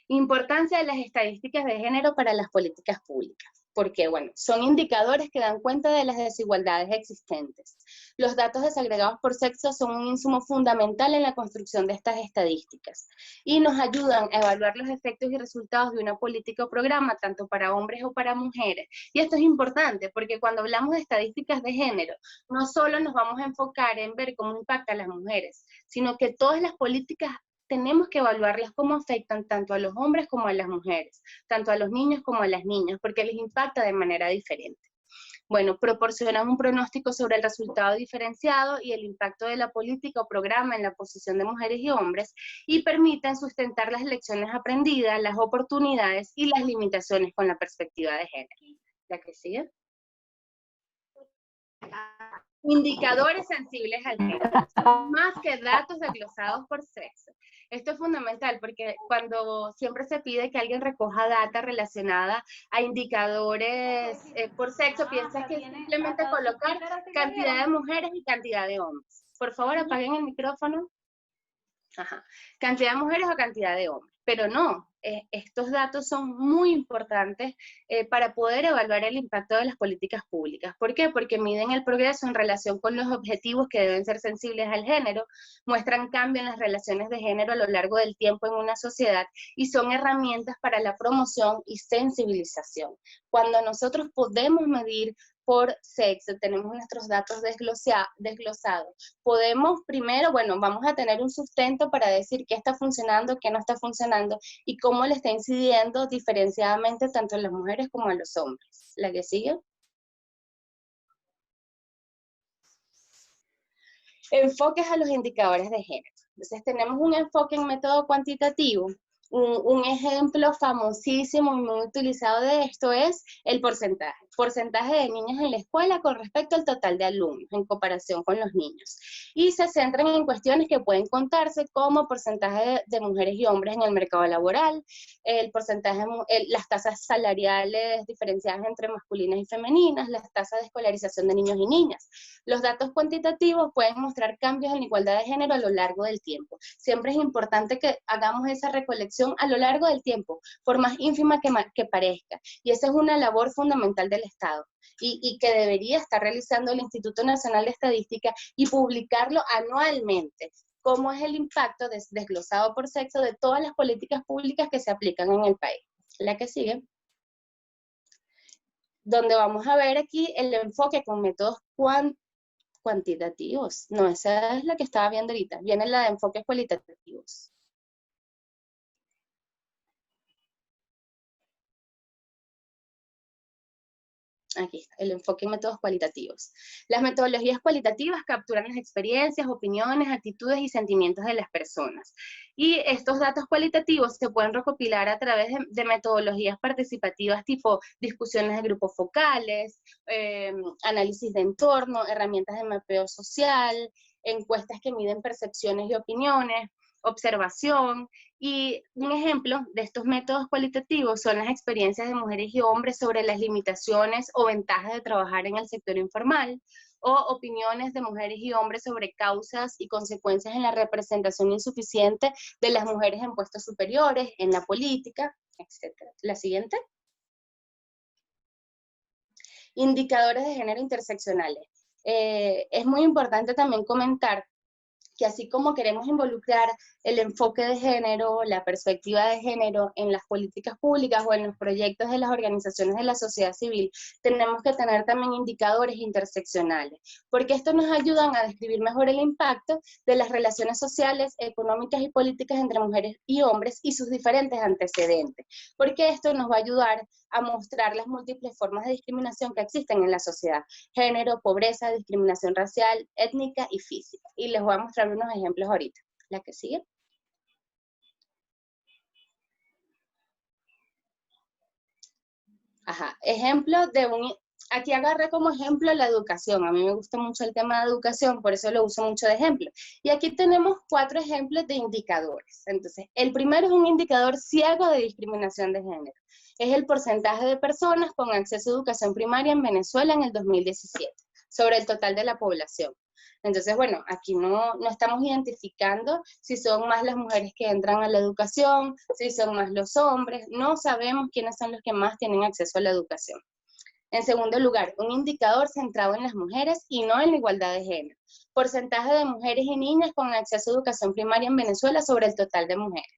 Importancia de las estadísticas de género para las políticas públicas. Porque, bueno, son indicadores que dan cuenta de las desigualdades existentes. Los datos desagregados por sexo son un insumo fundamental en la construcción de estas estadísticas y nos ayudan a evaluar los efectos y resultados de una política o programa, tanto para hombres o para mujeres. Y esto es importante porque cuando hablamos de estadísticas de género, no solo nos vamos a enfocar en ver cómo impacta a las mujeres, sino que todas las políticas tenemos que evaluarlas cómo afectan tanto a los hombres como a las mujeres, tanto a los niños como a las niñas, porque les impacta de manera diferente. Bueno, proporcionan un pronóstico sobre el resultado diferenciado y el impacto de la política o programa en la posición de mujeres y hombres, y permiten sustentar las lecciones aprendidas, las oportunidades y las limitaciones con la perspectiva de género. ¿La que sigue? Indicadores sensibles al género, más que datos desglosados por sexo. Esto es fundamental porque cuando siempre se pide que alguien recoja data relacionada a indicadores por sexo, piensas que es simplemente colocar cantidad de mujeres y cantidad de hombres. Por favor, apaguen el micrófono. Ajá. Cantidad de mujeres o cantidad de hombres. Pero no, estos datos son muy importantes para poder evaluar el impacto de las políticas públicas. ¿Por qué? Porque miden el progreso en relación con los objetivos que deben ser sensibles al género, muestran cambio en las relaciones de género a lo largo del tiempo en una sociedad y son herramientas para la promoción y sensibilización. Cuando nosotros podemos medir por sexo, tenemos nuestros datos desglosados. Podemos primero, bueno, vamos a tener un sustento para decir qué está funcionando, qué no está funcionando y cómo le está incidiendo diferenciadamente tanto a las mujeres como a los hombres. ¿La que sigue? Enfoques a los indicadores de género. Entonces tenemos un enfoque en método cuantitativo. Un ejemplo famosísimo y muy utilizado de esto es el porcentaje. Porcentaje de niñas en la escuela con respecto al total de alumnos en comparación con los niños. Y se centran en cuestiones que pueden contarse como porcentaje de mujeres y hombres en el mercado laboral, el porcentaje, las tasas salariales diferenciadas entre masculinas y femeninas, las tasas de escolarización de niños y niñas. Los datos cuantitativos pueden mostrar cambios en la igualdad de género a lo largo del tiempo. Siempre es importante que hagamos esa recolección a lo largo del tiempo, por más ínfima que parezca. Y esa es una labor fundamental del Estado y que debería estar realizando el Instituto Nacional de Estadística y publicarlo anualmente. Cómo es el impacto desglosado por sexo de todas las políticas públicas que se aplican en el país. La que sigue. Donde vamos a ver aquí el enfoque con métodos cuantitativos. No, esa es la que estaba viendo ahorita. Viene la de enfoques cualitativos. Aquí está, el enfoque en métodos cualitativos. Las metodologías cualitativas capturan las experiencias, opiniones, actitudes y sentimientos de las personas. Y estos datos cualitativos se pueden recopilar a través de metodologías participativas tipo discusiones de grupos focales, análisis de entorno, herramientas de mapeo social, encuestas que miden percepciones y opiniones, observación. Y un ejemplo de estos métodos cualitativos son las experiencias de mujeres y hombres sobre las limitaciones o ventajas de trabajar en el sector informal, o opiniones de mujeres y hombres sobre causas y consecuencias en la representación insuficiente de las mujeres en puestos superiores, en la política, etc. La siguiente. Indicadores de género interseccionales. Es muy importante también comentar que así como queremos involucrar el enfoque de género, la perspectiva de género en las políticas públicas o en los proyectos de las organizaciones de la sociedad civil, tenemos que tener también indicadores interseccionales, porque estos nos ayudan a describir mejor el impacto de las relaciones sociales, económicas y políticas entre mujeres y hombres y sus diferentes antecedentes, porque esto nos va a ayudar a mostrar las múltiples formas de discriminación que existen en la sociedad: género, pobreza, discriminación racial, étnica y física. Y les voy a mostrar unos ejemplos ahorita. La que sigue. Ajá, ejemplo de aquí agarré como ejemplo la educación. A mí me gusta mucho el tema de educación, por eso lo uso mucho de ejemplo. Y aquí tenemos 4 ejemplos de indicadores. Entonces, el primero es un indicador ciego de discriminación de género. Es el porcentaje de personas con acceso a educación primaria en Venezuela en el 2017, sobre el total de la población. Entonces, bueno, aquí no estamos identificando si son más las mujeres que entran a la educación, si son más los hombres, no sabemos quiénes son los que más tienen acceso a la educación. En segundo lugar, un indicador centrado en las mujeres y no en la igualdad de género. Porcentaje de mujeres y niñas con acceso a educación primaria en Venezuela sobre el total de mujeres.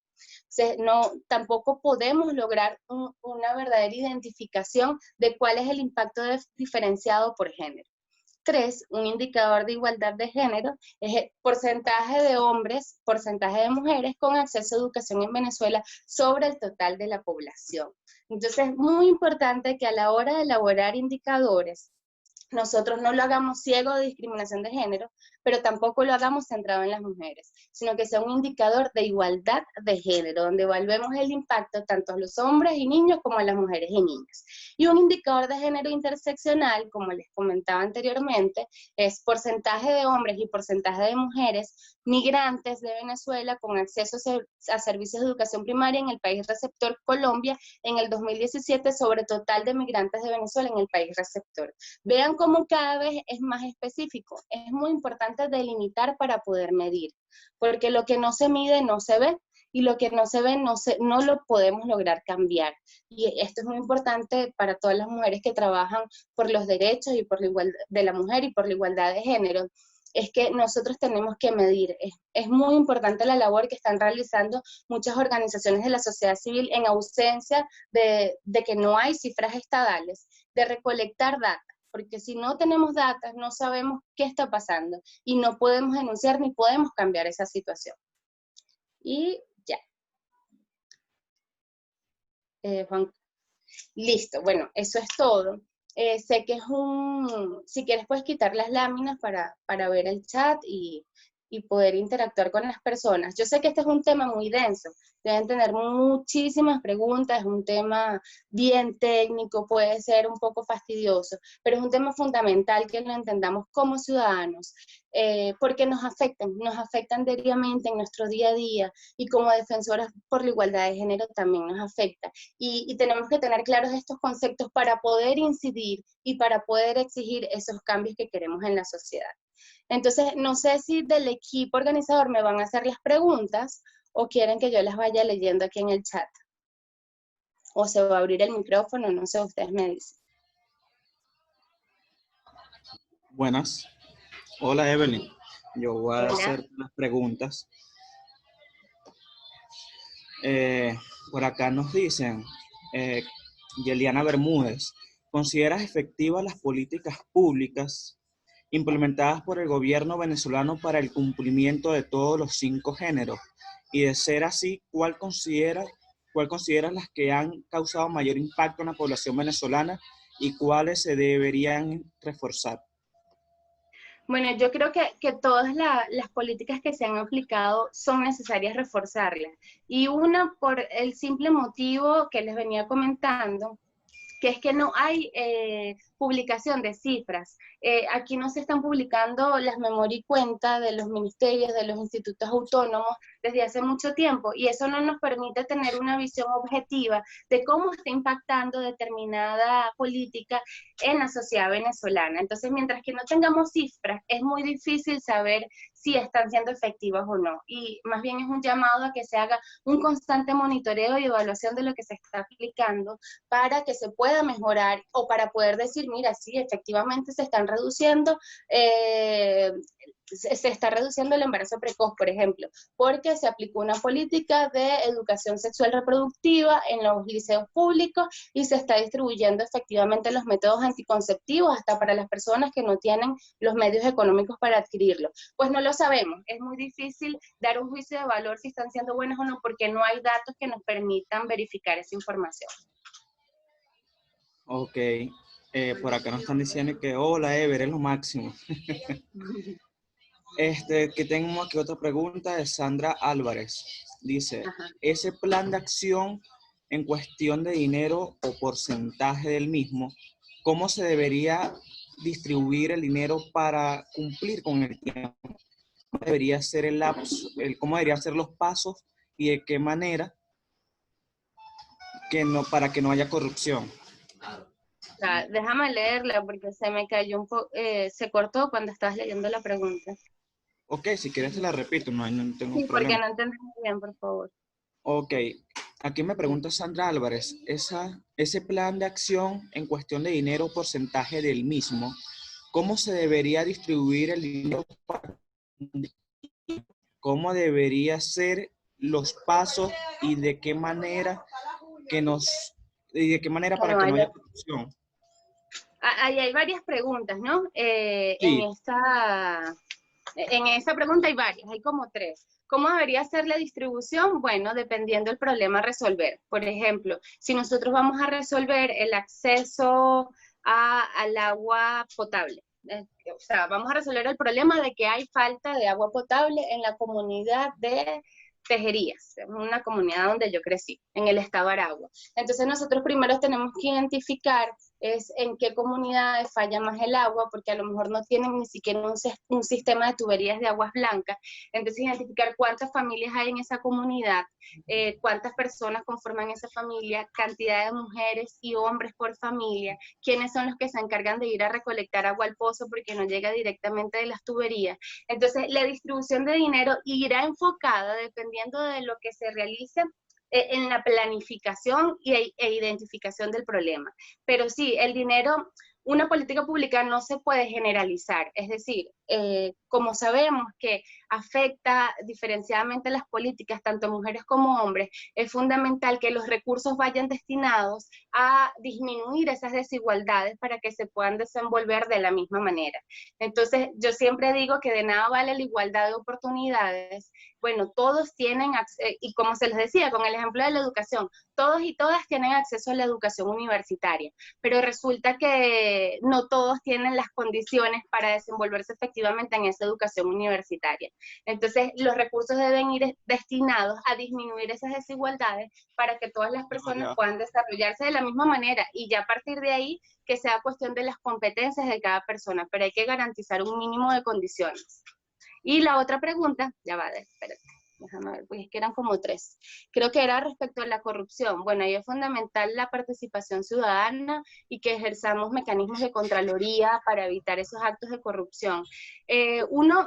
Tampoco podemos lograr una verdadera identificación de cuál es el impacto diferenciado por género. 3, un indicador de igualdad de género, es el porcentaje de hombres, porcentaje de mujeres con acceso a educación en Venezuela sobre el total de la población. Entonces es muy importante que a la hora de elaborar indicadores, nosotros no lo hagamos ciego de discriminación de género, pero tampoco lo hagamos centrado en las mujeres, sino que sea un indicador de igualdad de género, donde evaluemos el impacto tanto a los hombres y niños como a las mujeres y niñas. Y un indicador de género interseccional, como les comentaba anteriormente, es porcentaje de hombres y porcentaje de mujeres migrantes de Venezuela con acceso a servicios de educación primaria en el país receptor Colombia en el 2017 sobre total de migrantes de Venezuela en el país receptor. Vean cómo cada vez es más específico. Es muy importante delimitar para poder medir, porque lo que no se mide no se ve, y lo que no se ve no lo podemos lograr cambiar. Y esto es muy importante para todas las mujeres que trabajan por los derechos y por la igualdad de la mujer y por la igualdad de género. Es que nosotros tenemos que medir. Es muy importante la labor que están realizando muchas organizaciones de la sociedad civil en ausencia de que no hay cifras estadales, de recolectar datos, porque si no tenemos datos no sabemos qué está pasando y no podemos denunciar ni podemos cambiar esa situación. Y ya. Juan. Listo, bueno, eso es todo. Sé que es si quieres puedes quitar las láminas para ver el chat y poder interactuar con las personas. Yo sé que este es un tema muy denso, deben tener muchísimas preguntas, es un tema bien técnico, puede ser un poco fastidioso, pero es un tema fundamental que lo entendamos como ciudadanos, porque nos afectan diariamente en nuestro día a día, y como defensoras por la igualdad de género también nos afecta. Y tenemos que tener claros estos conceptos para poder incidir y para poder exigir esos cambios que queremos en la sociedad. Entonces, no sé si del equipo organizador me van a hacer las preguntas o quieren que yo las vaya leyendo aquí en el chat. O se va a abrir el micrófono, no sé, ustedes me dicen. Buenas. Hola, Evelyn. Yo voy a Hola. hacer las preguntas. Por acá nos dicen, Yeliana Bermúdez, ¿consideras efectivas las políticas públicas implementadas por el gobierno venezolano para el cumplimiento de todos los 5 géneros? Y de ser así, ¿cuál consideras las que han causado mayor impacto en la población venezolana y cuáles se deberían reforzar? Bueno, yo creo que todas las políticas que se han aplicado son necesarias reforzarlas. Y una por el simple motivo que les venía comentando, que es que no hay publicación de cifras. Aquí no se están publicando las memorias y cuentas de los ministerios, de los institutos autónomos desde hace mucho tiempo, y eso no nos permite tener una visión objetiva de cómo está impactando determinada política en la sociedad venezolana. Entonces, mientras que no tengamos cifras, es muy difícil saber si están siendo efectivas o no. Y más bien es un llamado a que se haga un constante monitoreo y evaluación de lo que se está aplicando para que se pueda mejorar o para poder decir, mira, sí, efectivamente se están reduciendo, se está reduciendo el embarazo precoz, por ejemplo, porque se aplicó una política de educación sexual reproductiva en los liceos públicos y se está distribuyendo efectivamente los métodos anticonceptivos hasta para las personas que no tienen los medios económicos para adquirirlo. Pues no lo sabemos, es muy difícil dar un juicio de valor si están siendo buenos o no, porque no hay datos que nos permitan verificar esa información. Ok, por acá nos están diciendo que hola, Ever, es lo máximo. Que tengo aquí otra pregunta de Sandra Álvarez. Dice, Ajá. ese plan de acción en cuestión de dinero o porcentaje del mismo, ¿cómo se debería distribuir el dinero para cumplir con el tiempo? ¿Cómo debería ser el lapso, cómo deberían ser los pasos y de qué manera para que no haya corrupción? Déjame leerla porque se me cayó un poco, se cortó cuando estabas leyendo la pregunta. Ok, si quieres te la repito, no tengo Sí, porque problema. no entendí muy bien, por favor. Ok, aquí me pregunta Sandra Álvarez, ese plan de acción en cuestión de dinero o porcentaje del mismo, ¿cómo se debería distribuir el dinero? ¿Cómo debería ser los pasos y de qué manera para que no haya corrupción? Ahí hay varias preguntas, ¿no? Sí. En esa pregunta hay varias, hay como 3. ¿Cómo debería ser la distribución? Bueno, dependiendo del problema a resolver. Por ejemplo, si nosotros vamos a resolver el acceso al agua potable, o sea, vamos a resolver el problema de que hay falta de agua potable en la comunidad de Tejerías, una comunidad donde yo crecí, en el estado Aragua. Entonces nosotros primero tenemos que identificar en qué comunidades falla más el agua, porque a lo mejor no tienen ni siquiera un sistema de tuberías de aguas blancas. Entonces identificar cuántas familias hay en esa comunidad, cuántas personas conforman esa familia, cantidad de mujeres y hombres por familia, quiénes son los que se encargan de ir a recolectar agua al pozo porque no llega directamente de las tuberías. Entonces la distribución de dinero irá enfocada dependiendo de lo que se realice en la planificación e identificación del problema. Pero sí, el dinero, una política pública no se puede generalizar, es decir, como sabemos que afecta diferenciadamente las políticas, tanto mujeres como hombres, es fundamental que los recursos vayan destinados a disminuir esas desigualdades para que se puedan desenvolver de la misma manera. Entonces, yo siempre digo que de nada vale la igualdad de oportunidades. Bueno, todos tienen, y como se les decía con el ejemplo de la educación, todos y todas tienen acceso a la educación universitaria, pero resulta que no todos tienen las condiciones para desenvolverse efectivamente en esa educación universitaria. Entonces, los recursos deben ir destinados a disminuir esas desigualdades para que todas las personas puedan desarrollarse de la misma manera, y ya a partir de ahí que sea cuestión de las competencias de cada persona, pero hay que garantizar un mínimo de condiciones. Y la otra pregunta, ya va, espérate, déjame ver, porque es que eran como 3. Creo que era respecto a la corrupción. Bueno, ahí es fundamental la participación ciudadana y que ejerzamos mecanismos de contraloría para evitar esos actos de corrupción.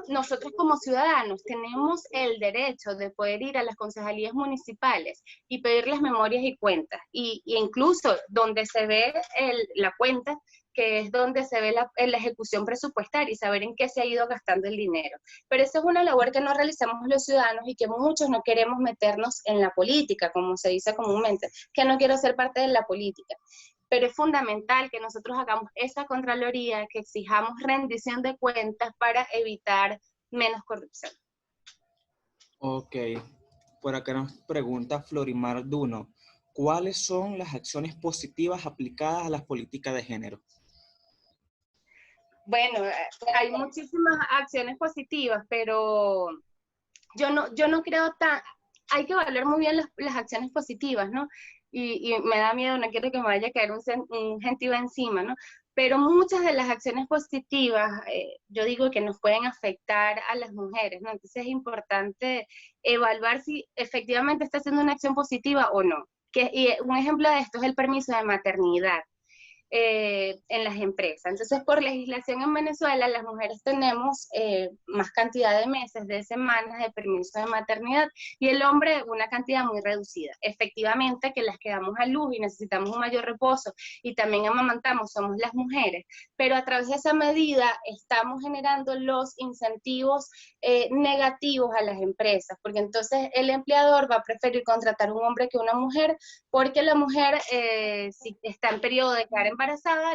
Nosotros como ciudadanos tenemos el derecho de poder ir a las concejalías municipales y pedir las memorias y cuentas, y incluso donde se ve la cuenta, que es donde se ve la ejecución presupuestaria y saber en qué se ha ido gastando el dinero. Pero esa es una labor que no realizamos los ciudadanos y que muchos no queremos meternos en la política, como se dice comúnmente, que no quiero ser parte de la política. Pero es fundamental que nosotros hagamos esa contraloría, que exijamos rendición de cuentas para evitar menos corrupción. Ok, por acá nos pregunta Florimar Duno, ¿cuáles son las acciones positivas aplicadas a las políticas de género? Bueno, hay muchísimas acciones positivas, pero yo no creo hay que evaluar muy bien las acciones positivas, ¿no? Y me da miedo, no quiero que me vaya a caer un gentío encima, ¿no? Pero muchas de las acciones positivas, yo digo que nos pueden afectar a las mujeres, ¿no? Entonces es importante evaluar si efectivamente está haciendo una acción positiva o no. Y un ejemplo de esto es el permiso de maternidad. En las empresas. Entonces, por legislación en Venezuela, las mujeres tenemos más cantidad de meses, de semanas de permiso de maternidad, y el hombre una cantidad muy reducida. Efectivamente, que las que damos a luz y necesitamos un mayor reposo y también amamantamos somos las mujeres, pero a través de esa medida estamos generando los incentivos negativos a las empresas, porque entonces el empleador va a preferir contratar un hombre que una mujer, porque la mujer, si está en periodo de quedar embarazada,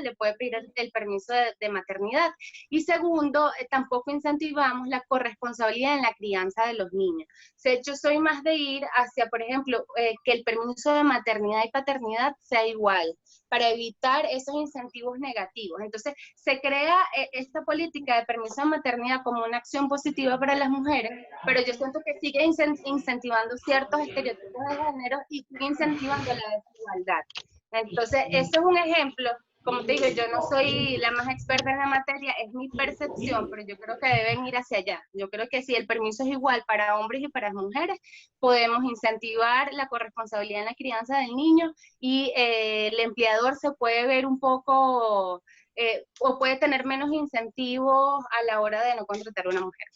le puede pedir el permiso de maternidad. Y segundo, tampoco incentivamos la corresponsabilidad en la crianza de los niños. De hecho, soy más de ir hacia, por ejemplo, que el permiso de maternidad y paternidad sea igual, para evitar esos incentivos negativos. Entonces, se crea esta política de permiso de maternidad como una acción positiva para las mujeres, pero yo siento que sigue incentivando ciertos estereotipos de género y sigue incentivando la desigualdad. Entonces, ese es un ejemplo. Como te digo, yo no soy la más experta en la materia, es mi percepción, pero yo creo que deben ir hacia allá. Yo creo que si el permiso es igual para hombres y para mujeres, podemos incentivar la corresponsabilidad en la crianza del niño, y el empleador se puede ver un poco, o puede tener menos incentivos a la hora de no contratar a una mujer.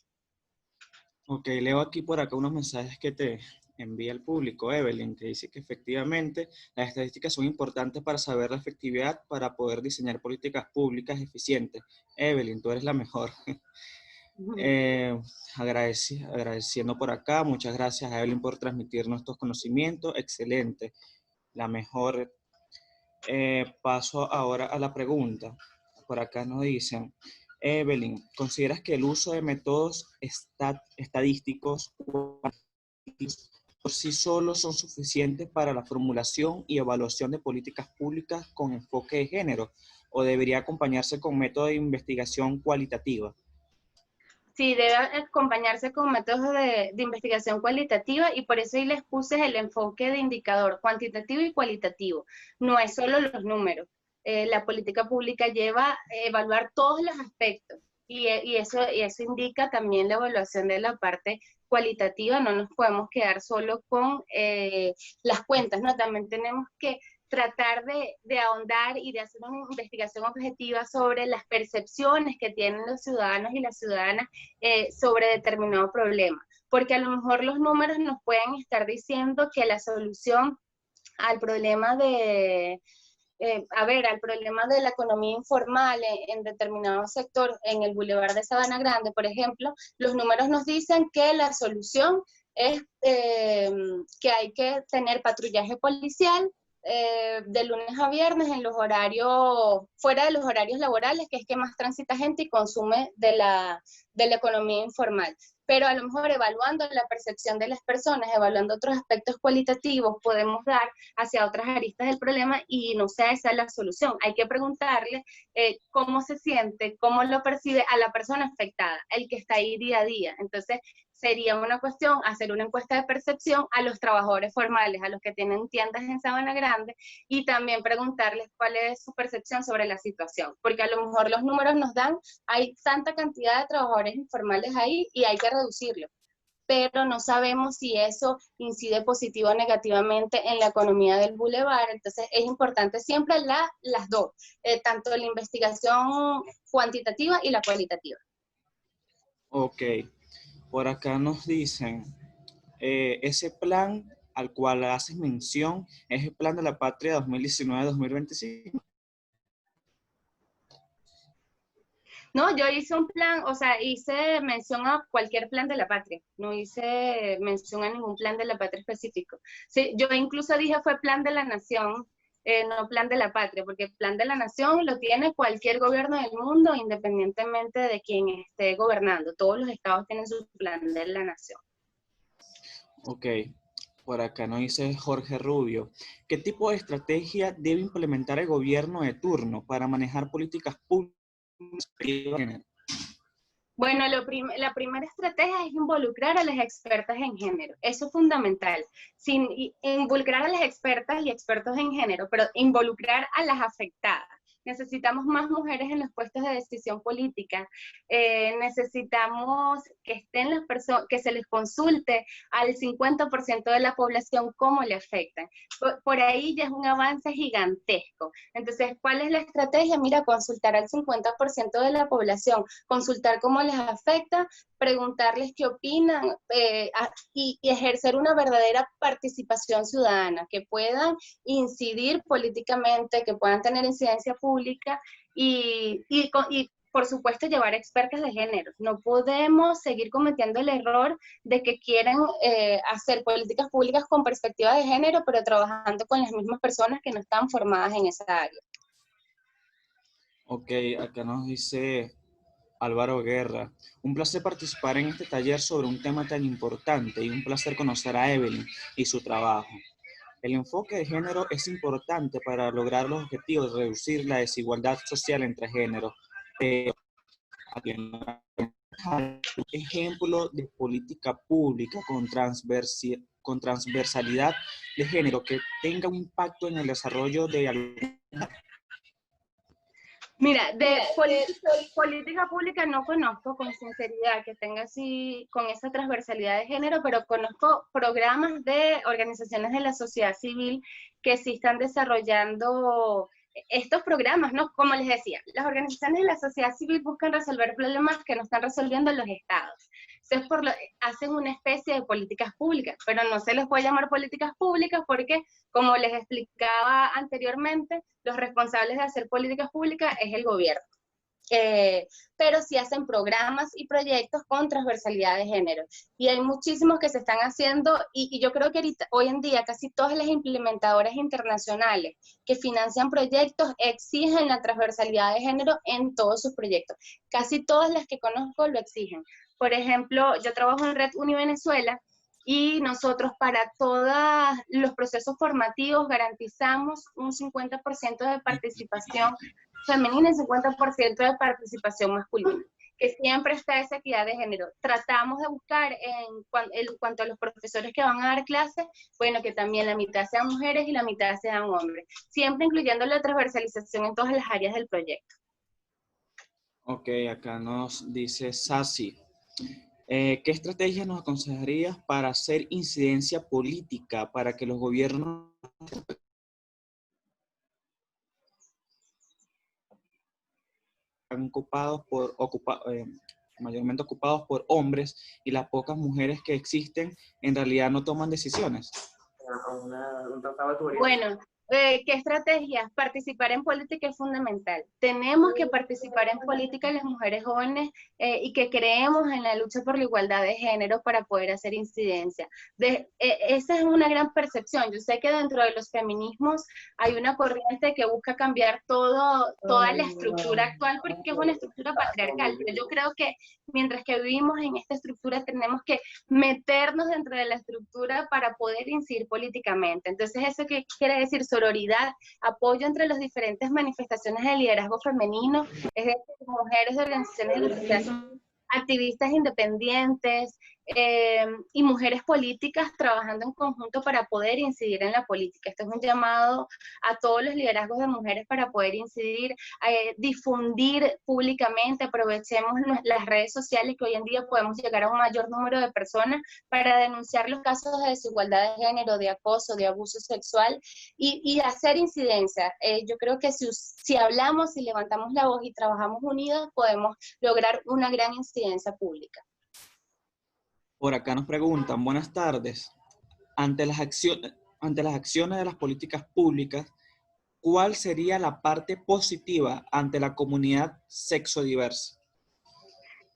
Ok, leo aquí por acá unos mensajes que te envía el público, Evelyn, que dice que efectivamente las estadísticas son importantes para saber la efectividad para poder diseñar políticas públicas eficientes. Evelyn, tú eres la mejor. Agradeciendo por acá, muchas gracias a Evelyn por transmitirnos estos conocimientos, excelente, la mejor. Paso ahora a la pregunta. Por acá nos dicen, Evelyn, ¿consideras que el uso de métodos estadísticos por sí solos son suficientes para la formulación y evaluación de políticas públicas con enfoque de género, o debería acompañarse con métodos de investigación cualitativa? Sí, debe acompañarse con métodos de investigación cualitativa, y por eso ahí les puse el enfoque de indicador cuantitativo y cualitativo. No es solo los números. La política pública lleva a evaluar todos los aspectos, y eso indica también la evaluación de la parte cualitativa. No nos podemos quedar solo con las cuentas, ¿no? También tenemos que tratar de ahondar y de hacer una investigación objetiva sobre las percepciones que tienen los ciudadanos y las ciudadanas sobre determinado problema, porque a lo mejor los números nos pueden estar diciendo que la solución al problema de a ver, al problema de la economía informal en determinado sector, en el Boulevard de Sabana Grande, por ejemplo, los números nos dicen que la solución es que hay que tener patrullaje policial de lunes a viernes en los horarios, fuera de los horarios laborales, que es que más transita gente y consume de la economía informal. Pero a lo mejor evaluando la percepción de las personas, evaluando otros aspectos cualitativos, podemos dar hacia otras aristas del problema y no sea esa la solución. Hay que preguntarle cómo se siente, cómo lo percibe a la persona afectada, el que está ahí día a día. Entonces, sería una cuestión hacer una encuesta de percepción a los trabajadores formales, a los que tienen tiendas en Sabana Grande, y también preguntarles cuál es su percepción sobre la situación, porque a lo mejor los números nos dan, hay tanta cantidad de trabajadores informales ahí y hay que reducirlo, pero no sabemos si eso incide positivo o negativamente en la economía del bulevar. Entonces es importante siempre las dos, tanto la investigación cuantitativa y la cualitativa. Ok, por acá nos dicen, ese plan al cual haces mención es el Plan de la Patria 2019-2025. No, yo hice un plan, o sea, hice mención a cualquier plan de la patria, no hice mención a ningún plan de la patria específico. Sí, yo incluso dije fue plan de la nación, no plan de la patria, porque el plan de la nación lo tiene cualquier gobierno del mundo, independientemente de quién esté gobernando. Todos los estados tienen su plan de la nación. Ok, por acá nos dice Jorge Rubio, ¿qué tipo de estrategia debe implementar el gobierno de turno para manejar políticas públicas? Bueno, la primera estrategia es involucrar a las expertas en género. Eso es fundamental. Sin involucrar a las expertas y expertos en género, pero involucrar a las afectadas. Necesitamos más mujeres en los puestos de decisión política. Necesitamos que estén las personas, que se les consulte al 50% de la población cómo le afectan. Por ahí ya es un avance gigantesco. Entonces, ¿cuál es la estrategia? Mira, consultar al 50% de la población, consultar cómo les afecta, preguntarles qué opinan y ejercer una verdadera participación ciudadana, que puedan incidir políticamente, que puedan tener incidencia pública y por supuesto, llevar expertas de género. No podemos seguir cometiendo el error de que quieren hacer políticas públicas con perspectiva de género, pero trabajando con las mismas personas que no están formadas en esa área. Ok, acá nos dice Álvaro Guerra, un placer participar en este taller sobre un tema tan importante y un placer conocer a Evelyn y su trabajo. El enfoque de género es importante para lograr los objetivos de reducir la desigualdad social entre géneros. Ejemplo de política pública con transversalidad de género que tenga un impacto en el desarrollo de... Mira, política pública no conozco con sinceridad que tenga así, con esa transversalidad de género, pero conozco programas de organizaciones de la sociedad civil que sí están desarrollando estos programas, ¿no? Como les decía, las organizaciones de la sociedad civil buscan resolver problemas que no están resolviendo los estados. Entonces, hacen una especie de políticas públicas, pero no se les puede llamar políticas públicas porque, como les explicaba anteriormente, los responsables de hacer políticas públicas es el gobierno. Pero sí hacen programas y proyectos con transversalidad de género. Y hay muchísimos que se están haciendo, y yo creo que ahorita, hoy en día casi todas las implementadoras internacionales que financian proyectos exigen la transversalidad de género en todos sus proyectos. Casi todas las que conozco lo exigen. Por ejemplo, yo trabajo en Red Uni Venezuela, y nosotros para todos los procesos formativos garantizamos un 50% de participación femenina y 50% de participación masculina, que siempre está esa equidad de género. Tratamos de buscar en cuanto a los profesores que van a dar clases, bueno, que también la mitad sean mujeres y la mitad sean hombres, siempre incluyendo la transversalización en todas las áreas del proyecto. Ok, acá nos dice Sasi. ¿Qué estrategias nos aconsejarías para hacer incidencia política para que los gobiernos mayormente ocupados por hombres y las pocas mujeres que existen en realidad no toman decisiones? Bueno, ¿Qué estrategias? Participar en política es fundamental. Tenemos que participar en política las mujeres jóvenes y que creemos en la lucha por la igualdad de género para poder hacer incidencia. Esa es una gran percepción. Yo sé que dentro de los feminismos hay una corriente que busca cambiar toda la estructura actual porque es una estructura patriarcal, pero yo creo que mientras que vivimos en esta estructura tenemos que meternos dentro de la estructura para poder incidir políticamente. Entonces, ¿eso qué quiere decir? Sororidad, apoyo entre las diferentes manifestaciones de liderazgo femenino, es decir, mujeres de organizaciones de la sociedad civil, activistas independientes y mujeres políticas trabajando en conjunto para poder incidir en la política. Esto es un llamado a todos los liderazgos de mujeres para poder incidir, difundir públicamente, aprovechemos las redes sociales que hoy en día podemos llegar a un mayor número de personas para denunciar los casos de desigualdad de género, de acoso, de abuso sexual y hacer incidencia. Yo creo que si hablamos, si levantamos la voz y trabajamos unidas, podemos lograr una gran incidencia pública. Por acá nos preguntan, buenas tardes. Ante las acciones de las políticas públicas, ¿cuál sería la parte positiva ante la comunidad sexodiversa?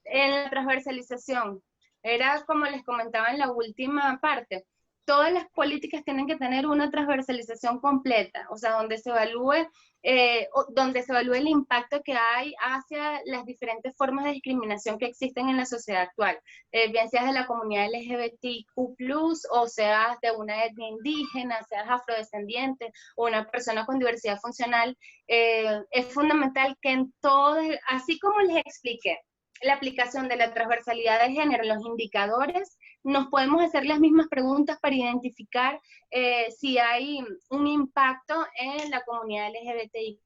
En la transversalización, era como les comentaba en la última parte, todas las políticas tienen que tener una transversalización completa, o sea, donde se evalúe el impacto que hay hacia las diferentes formas de discriminación que existen en la sociedad actual, bien seas de la comunidad LGBTQ+, o seas de una etnia indígena, seas afrodescendiente, o una persona con diversidad funcional, es fundamental que en todos, así como les expliqué, la aplicación de la transversalidad de género en los indicadores, nos podemos hacer las mismas preguntas para identificar si hay un impacto en la comunidad LGBTIQ.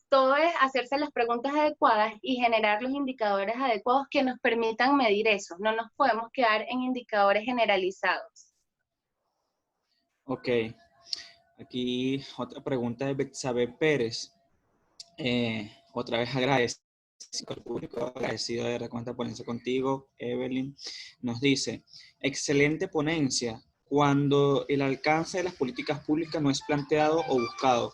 Todo es hacerse las preguntas adecuadas y generar los indicadores adecuados que nos permitan medir eso. No nos podemos quedar en indicadores generalizados. Ok. Aquí otra pregunta de Betsabe Pérez. Otra vez agradecido al público, agradecido de verdad con esta ponencia contigo, Evelyn. Nos dice, excelente ponencia cuando el alcance de las políticas públicas no es planteado o buscado.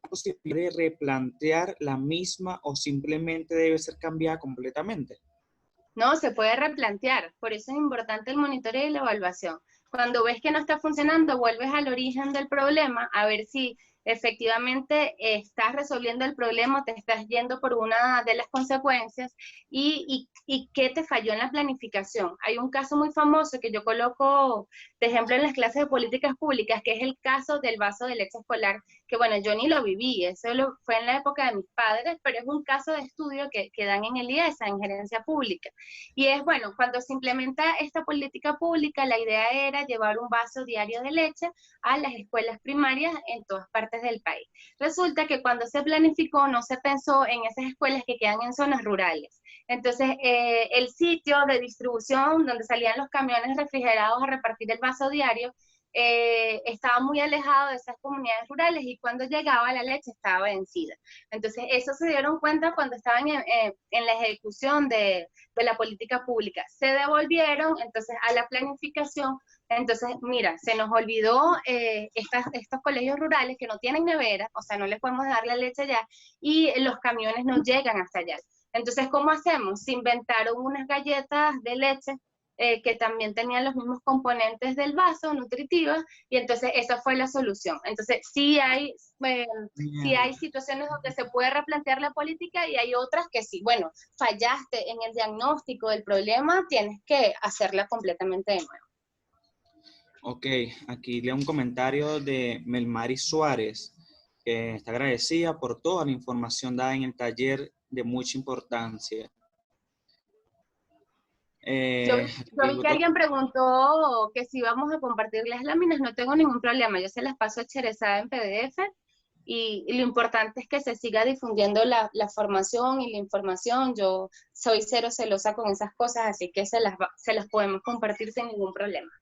¿Es posible replantear la misma o simplemente debe ser cambiada completamente? No, se puede replantear, por eso es importante el monitoreo y la evaluación. Cuando ves que no está funcionando, vuelves al origen del problema, a ver si efectivamente estás resolviendo el problema o te estás yendo por una de las consecuencias y qué te falló en la planificación. Hay un caso muy famoso que yo coloco de ejemplo en las clases de políticas públicas, que es el caso del vaso de leche escolar, que bueno, yo ni lo viví, fue en la época de mis padres, pero es un caso de estudio que dan en el IESA, en gerencia pública. Y es, bueno, cuando se implementa esta política pública, la idea era llevar un vaso diario de leche a las escuelas primarias en todas partes del país. Resulta que cuando se planificó, no se pensó en esas escuelas que quedan en zonas rurales. Entonces, el sitio de distribución donde salían los camiones refrigerados a repartir el vaso diario, estaba muy alejado de esas comunidades rurales y cuando llegaba la leche estaba vencida. Entonces, eso se dieron cuenta cuando estaban en la ejecución de la política pública. Se devolvieron entonces a la planificación. Entonces, mira, se nos olvidó estos colegios rurales que no tienen nevera, o sea, no les podemos dar la leche allá y los camiones no llegan hasta allá. Entonces, ¿cómo hacemos? Se inventaron unas galletas de leche que también tenían los mismos componentes del vaso, nutritivas, y entonces esa fue la solución. Entonces, sí hay situaciones donde se puede replantear la política y hay otras que sí, bueno, fallaste en el diagnóstico del problema, tienes que hacerla completamente de nuevo. Ok, aquí leo un comentario de Melmari Suárez, que está agradecida por toda la información dada en el taller de mucha importancia. Yo vi que alguien preguntó que si vamos a compartir las láminas, no tengo ningún problema, yo se las paso cherezada en PDF y lo importante es que se siga difundiendo la formación y la información. Yo soy cero celosa con esas cosas, así que se las podemos compartir sin ningún problema.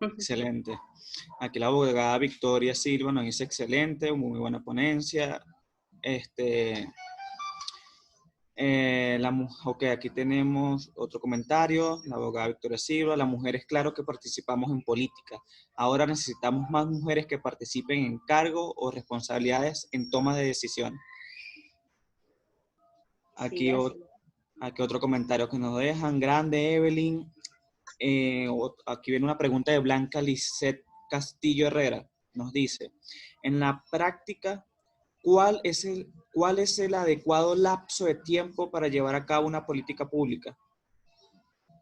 Excelente. Aquí la abogada Victoria Silva nos dice excelente, muy buena ponencia. Ok, aquí tenemos otro comentario, la abogada Victoria Silva. La mujer es claro que participamos en política. Ahora necesitamos más mujeres que participen en cargos o responsabilidades en toma de decisiones. Aquí, Sí, así. aquí otro comentario que nos dejan. Grande, Evelyn. Aquí viene una pregunta de Blanca Lisset Castillo Herrera. Nos dice, en la práctica, ¿cuál es el adecuado lapso de tiempo para llevar a cabo una política pública?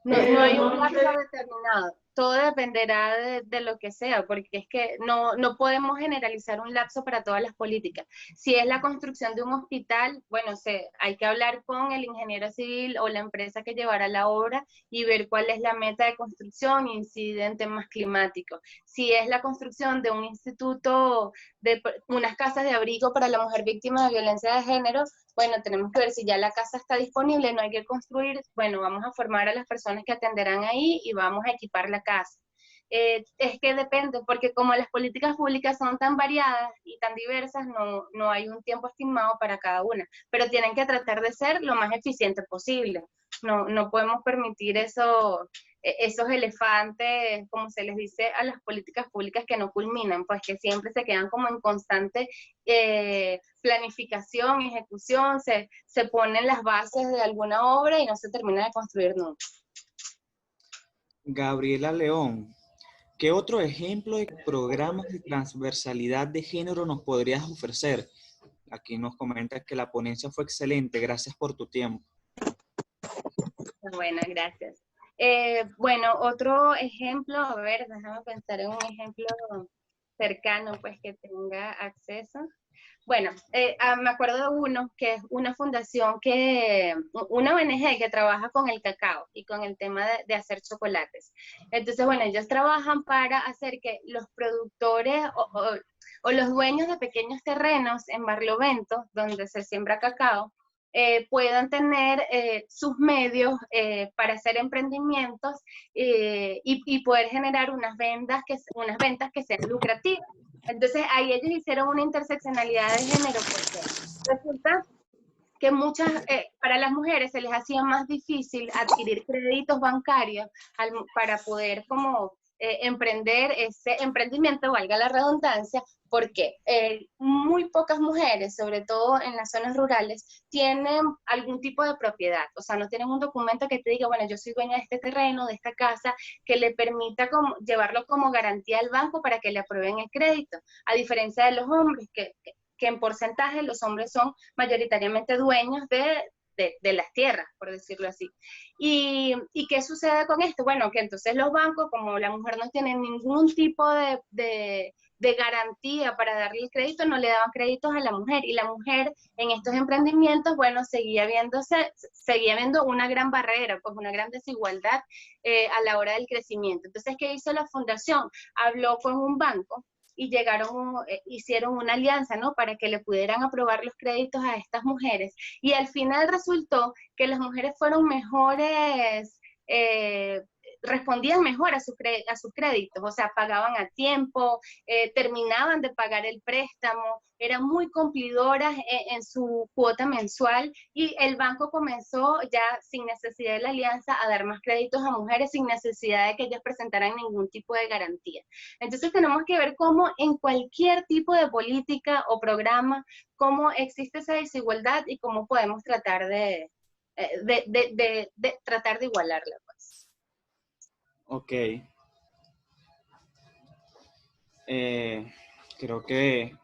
No hay un lapso determinado, todo dependerá de lo que sea, porque es que no podemos generalizar un lapso para todas las políticas. Si es la construcción de un hospital, bueno, hay que hablar con el ingeniero civil o la empresa que llevará la obra y ver cuál es la meta de construcción, incide en temas climáticos. Si es la construcción de un instituto, de unas casas de abrigo para la mujer víctima de violencia de género, bueno, tenemos que ver si ya la casa está disponible, no hay que construir, bueno, vamos a formar a las personas que atenderán ahí y vamos a equipar la casa. Es que depende, porque como las políticas públicas son tan variadas y tan diversas, no hay un tiempo estimado para cada una, pero tienen que tratar de ser lo más eficiente posible. No podemos permitir esos elefantes, como se les dice a las políticas públicas que no culminan, pues que siempre se quedan como en constante planificación, ejecución, se ponen las bases de alguna obra y no se termina de construir nunca. Gabriela León, ¿qué otro ejemplo de programas de transversalidad de género nos podrías ofrecer? Aquí nos comenta que la ponencia fue excelente, gracias por tu tiempo. Bueno, gracias. Bueno, otro ejemplo, a ver, déjame pensar en un ejemplo cercano, pues que tenga acceso. Bueno, me acuerdo de uno que es una fundación una ONG que trabaja con el cacao y con el tema de hacer chocolates. Entonces, bueno, ellos trabajan para hacer que los productores o los dueños de pequeños terrenos en Barlovento, donde se siembra cacao, puedan tener sus medios para hacer emprendimientos y poder generar unas ventas que sean lucrativas. Entonces ahí ellos hicieron una interseccionalidad de género porque resulta que para las mujeres se les hacía más difícil adquirir créditos bancarios para poder como emprender ese emprendimiento, valga la redundancia, porque muy pocas mujeres, sobre todo en las zonas rurales, tienen algún tipo de propiedad, o sea, no tienen un documento que te diga, bueno, yo soy dueña de este terreno, de esta casa, que le permita llevarlo como garantía al banco para que le aprueben el crédito, a diferencia de los hombres, que en porcentaje los hombres son mayoritariamente dueños de las tierras, por decirlo así. ¿Y qué sucede con esto? Bueno, que entonces los bancos, como la mujer no tiene ningún tipo de garantía para darle el crédito, no le daban créditos a la mujer, y la mujer en estos emprendimientos, bueno, seguía viendo una gran barrera, pues una gran desigualdad a la hora del crecimiento. Entonces, ¿qué hizo la fundación? Habló con un banco y hicieron una alianza, ¿no? Para que le pudieran aprobar los créditos a estas mujeres. Y al final resultó que las mujeres fueron mejores, respondían mejor a sus créditos, o sea, pagaban a tiempo, terminaban de pagar el préstamo, eran muy cumplidoras en su cuota mensual, y el banco comenzó ya sin necesidad de la alianza a dar más créditos a mujeres sin necesidad de que ellas presentaran ningún tipo de garantía. Entonces tenemos que ver cómo en cualquier tipo de política o programa, cómo existe esa desigualdad y cómo podemos tratar de tratar de igualarla, pues. Ok. Creo que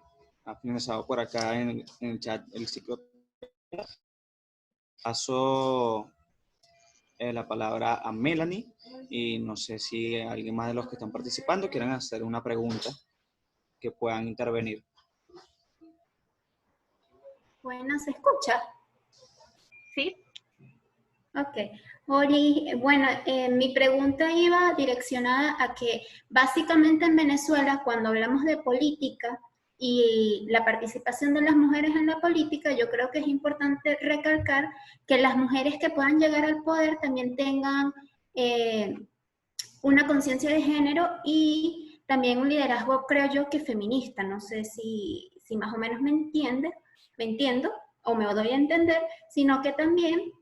ha finalizado por acá en el chat el ciclo. Paso la palabra a Melanie y no sé si alguien más de los que están participando quieren hacer una pregunta que puedan intervenir. Bueno, ¿se escucha? ¿Sí? Ok. Ori, bueno, mi pregunta iba direccionada a que básicamente en Venezuela, cuando hablamos de política y la participación de las mujeres en la política, yo creo que es importante recalcar que las mujeres que puedan llegar al poder también tengan una conciencia de género y también un liderazgo, creo yo, que feminista. No sé si más o menos me entiendo o me doy a entender, sino que también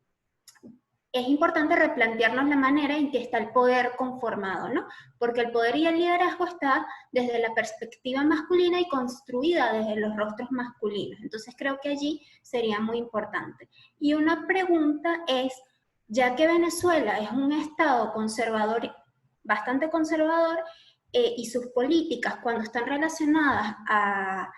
es importante replantearnos la manera en que está el poder conformado, ¿no? Porque el poder y el liderazgo está desde la perspectiva masculina y construida desde los rostros masculinos. Entonces creo que allí sería muy importante. Y una pregunta es, ya que Venezuela es un estado conservador, bastante conservador, y sus políticas cuando están relacionadas a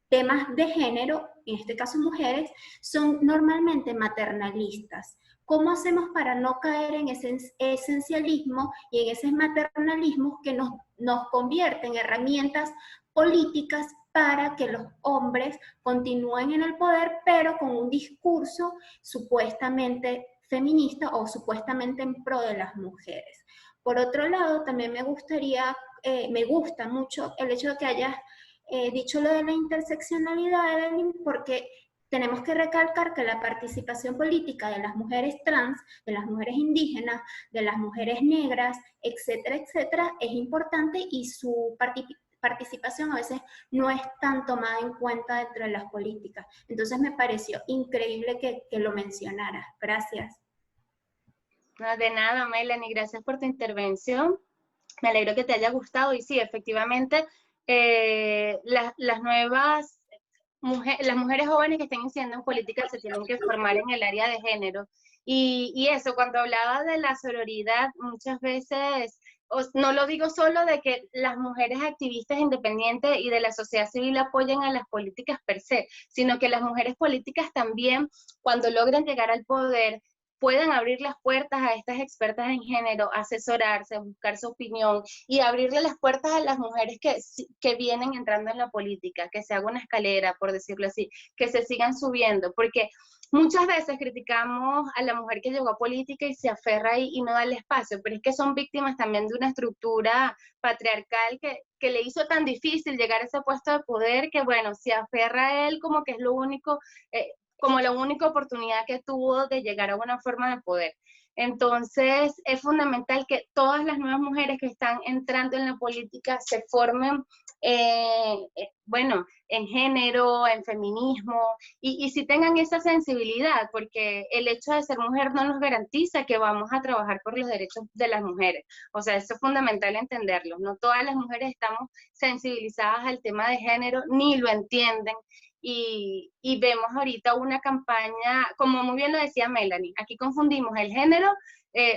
temas de género, en este caso mujeres, son normalmente maternalistas. ¿Cómo hacemos para no caer en ese esencialismo y en ese maternalismo que nos convierte en herramientas políticas para que los hombres continúen en el poder, pero con un discurso supuestamente feminista o supuestamente en pro de las mujeres? Por otro lado, también me gusta mucho el hecho de que hayas dicho lo de la interseccionalidad, Evelyn, porque tenemos que recalcar que la participación política de las mujeres trans, de las mujeres indígenas, de las mujeres negras, etcétera, etcétera, es importante y su participación a veces no es tan tomada en cuenta dentro de las políticas. Entonces me pareció increíble que lo mencionaras. Gracias. No, de nada, Melanie, gracias por tu intervención. Me alegro que te haya gustado y sí, efectivamente, las nuevas las mujeres jóvenes que estén incidiendo en política se tienen que formar en el área de género. Y eso, cuando hablaba de la sororidad, muchas veces, no lo digo solo de que las mujeres activistas independientes y de la sociedad civil apoyen a las políticas per se, sino que las mujeres políticas también, cuando logran llegar al poder, puedan abrir las puertas a estas expertas en género, asesorarse, buscar su opinión y abrirle las puertas a las mujeres que vienen entrando en la política, que se haga una escalera, por decirlo así, que se sigan subiendo, porque muchas veces criticamos a la mujer que llegó a política y se aferra ahí y no da el espacio, pero es que son víctimas también de una estructura patriarcal que le hizo tan difícil llegar a ese puesto de poder que, bueno, se aferra a él como que es lo único, como la única oportunidad que tuvo de llegar a una forma de poder. Entonces, es fundamental que todas las nuevas mujeres que están entrando en la política se formen, bueno, en género, en feminismo, y si tengan esa sensibilidad, porque el hecho de ser mujer no nos garantiza que vamos a trabajar por los derechos de las mujeres. O sea, eso es fundamental entenderlo. No todas las mujeres estamos sensibilizadas al tema de género, ni lo entienden. Y vemos ahorita una campaña, como muy bien lo decía Melanie, aquí confundimos el género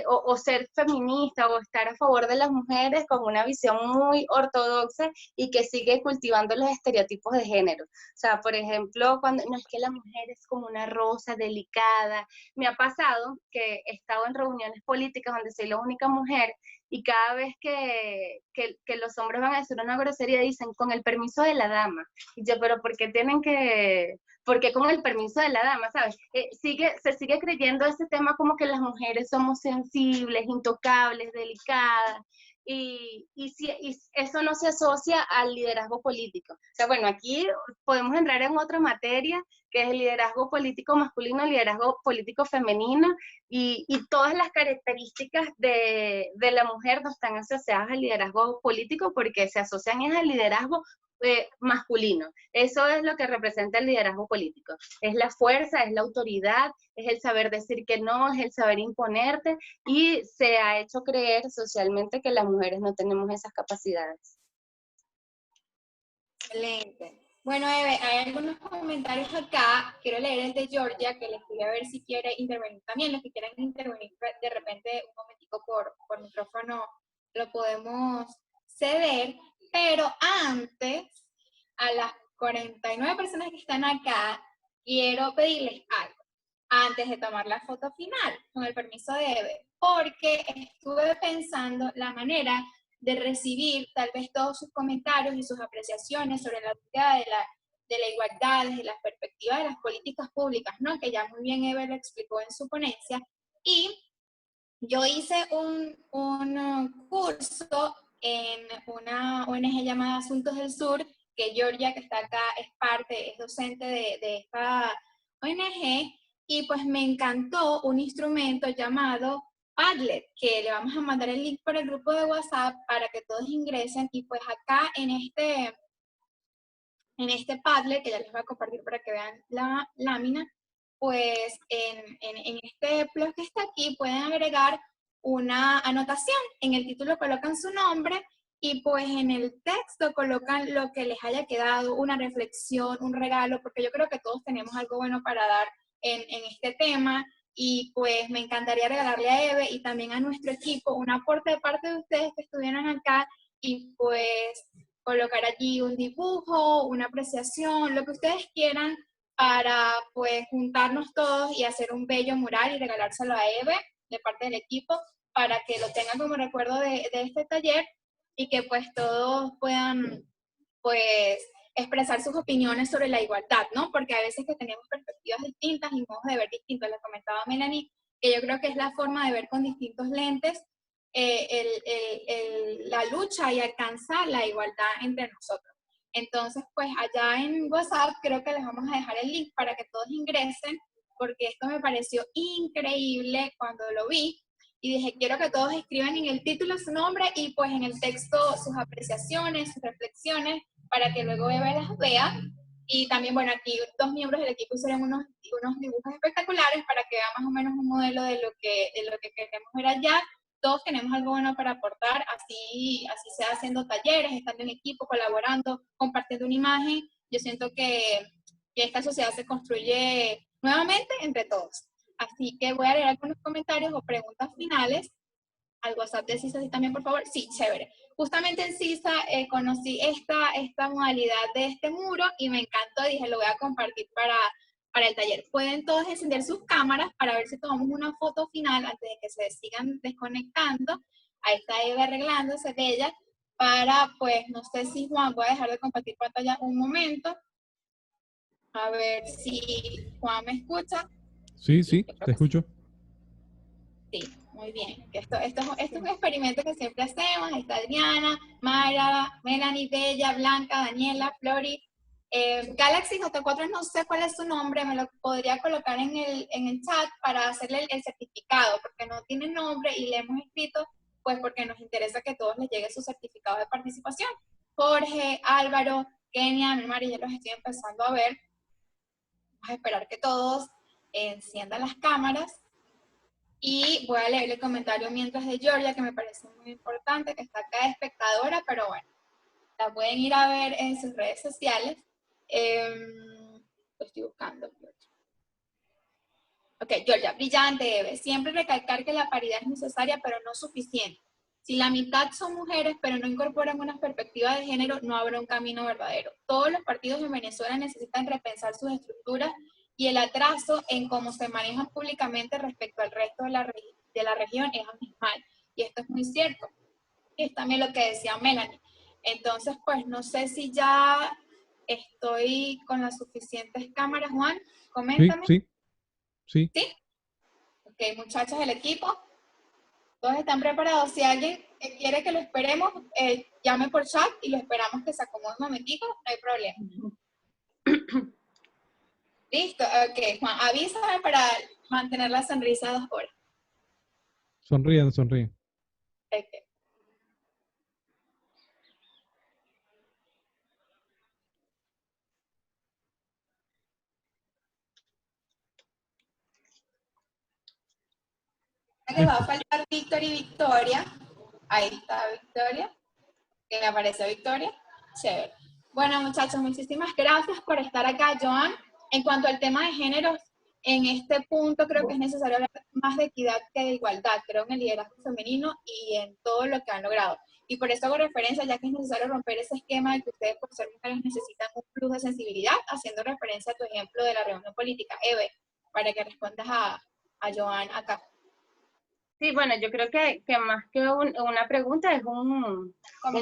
o ser feminista o estar a favor de las mujeres con una visión muy ortodoxa y que sigue cultivando los estereotipos de género. O sea, por ejemplo, cuando no es que la mujer es como una rosa delicada. Me ha pasado que he estado en reuniones políticas donde soy la única mujer y cada vez que los hombres van a decir una grosería dicen con el permiso de la dama. Y yo, pero ¿por qué tienen que...? Porque con el permiso de la dama, ¿sabes? Se sigue creyendo ese tema como que las mujeres somos sensibles, intocables, delicadas, y eso no se asocia al liderazgo político. O sea, bueno, aquí podemos entrar en otra materia, que es el liderazgo político masculino, el liderazgo político femenino, y todas las características de la mujer no están asociadas al liderazgo político porque se asocian al liderazgo masculino. Eso es lo que representa el liderazgo político. Es la fuerza, es la autoridad, es el saber decir que no, es el saber imponerte, y se ha hecho creer socialmente que las mujeres no tenemos esas capacidades. Excelente. Bueno, Eve, hay algunos comentarios acá. Quiero leer el de Georgia, que les voy a ver si quiere intervenir también. Los que quieran intervenir de repente un momentico por micrófono lo podemos ceder. Pero antes, a las 49 personas que están acá, quiero pedirles algo. Antes de tomar la foto final, con el permiso de Eve, porque estuve pensando la manera de recibir tal vez todos sus comentarios y sus apreciaciones sobre la idea de la igualdad desde la perspectiva de las políticas públicas, ¿no? Que ya muy bien Eve lo explicó en su ponencia. Y yo hice un curso en una ONG llamada Asuntos del Sur, que Georgia, que está acá, es docente de esta ONG, y pues me encantó un instrumento llamado Padlet, que le vamos a mandar el link por el grupo de WhatsApp para que todos ingresen, y pues acá en este Padlet, que ya les voy a compartir para que vean la lámina, pues en este plus que está aquí pueden agregar una anotación. En el título colocan su nombre y pues en el texto colocan lo que les haya quedado, una reflexión, un regalo, porque yo creo que todos tenemos algo bueno para dar en este tema. Y pues me encantaría regalarle a Eve y también a nuestro equipo un aporte de parte de ustedes que estuvieron acá y pues colocar allí un dibujo, una apreciación, lo que ustedes quieran para pues juntarnos todos y hacer un bello mural y regalárselo a Eve de parte del equipo para que lo tengan como recuerdo de este taller y que pues todos puedan pues expresar sus opiniones sobre la igualdad, ¿no? Porque a veces que tenemos perspectivas distintas y modos de ver distintos. Les comentaba Melanie que yo creo que es la forma de ver con distintos lentes la lucha y alcanzar la igualdad entre nosotros. Entonces, pues allá en WhatsApp creo que les vamos a dejar el link para que todos ingresen, porque esto me pareció increíble cuando lo vi. Y dije, quiero que todos escriban en el título su nombre y pues en el texto sus apreciaciones, sus reflexiones, para que luego Eva las vea. Y también, bueno, aquí 2 miembros del equipo hicieron unos dibujos espectaculares para que vea más o menos un modelo de lo que queremos ver allá. Todos tenemos algo bueno para aportar, así sea haciendo talleres, estando en equipo, colaborando, compartiendo una imagen. Yo siento que esta sociedad se construye nuevamente entre todos. Así que voy a leer algunos comentarios o preguntas finales al WhatsApp de CISA también, por favor. Sí, chévere. Justamente en CISA conocí esta modalidad de este muro y me encantó. Dije, lo voy a compartir para el taller. Pueden todos encender sus cámaras para ver si tomamos una foto final antes de que se sigan desconectando. Ahí está Eva arreglándose de ella. Para, pues, no sé si Juan, voy a dejar de compartir pantalla un momento. A ver si Juan me escucha. Sí, sí, te escucho. Sí, muy bien. Esto es un experimento que siempre hacemos. Ahí está Adriana, Mayra, Melanie, Bella, Blanca, Daniela, Flori. Galaxy J4, no sé cuál es su nombre, me lo podría colocar en el chat para hacerle el certificado, porque no tiene nombre y le hemos escrito, pues porque nos interesa que a todos les llegue su certificado de participación. Jorge, Álvaro, Kenia, mi Mari, ya los estoy empezando a ver. Vamos a esperar que todos enciendan las cámaras. Y voy a leer el comentario mientras de Georgia, que me parece muy importante, que está acá de espectadora, pero bueno, la pueden ir a ver en sus redes sociales. Lo estoy buscando. Ok, Georgia, brillante, Eve. Siempre recalcar que la paridad es necesaria, pero no suficiente. Si la mitad son mujeres, pero no incorporan una perspectiva de género, no habrá un camino verdadero. Todos los partidos en Venezuela necesitan repensar sus estructuras y el atraso en cómo se manejan públicamente respecto al resto de la región es abismal. Y esto es muy cierto. Y es también lo que decía Melanie. Entonces, pues no sé si ya estoy con las suficientes cámaras. Juan, coméntame. Sí. ¿Sí? Ok, muchachos del equipo, todos están preparados. Si alguien quiere que lo esperemos, llame por chat y lo esperamos que se acomode un momentico, no hay problema. Listo, ok, Juan, avísame para mantener la sonrisa 2 horas. Sonríen. Ok. Que va a faltar Víctor y Victoria. Ahí está Victoria. Que me apareció Victoria. Chévere. Bueno, muchachos, muchísimas gracias por estar acá, Joan. En cuanto al tema de géneros, en este punto creo que es necesario hablar más de equidad que de igualdad. Creo en el liderazgo femenino y en todo lo que han logrado. Y por eso hago referencia, ya que es necesario romper ese esquema de que ustedes por ser mujeres necesitan un plus de sensibilidad, haciendo referencia a tu ejemplo de la reunión política. Eve, para que respondas a Joan acá. Sí, bueno, yo creo que más que una pregunta es un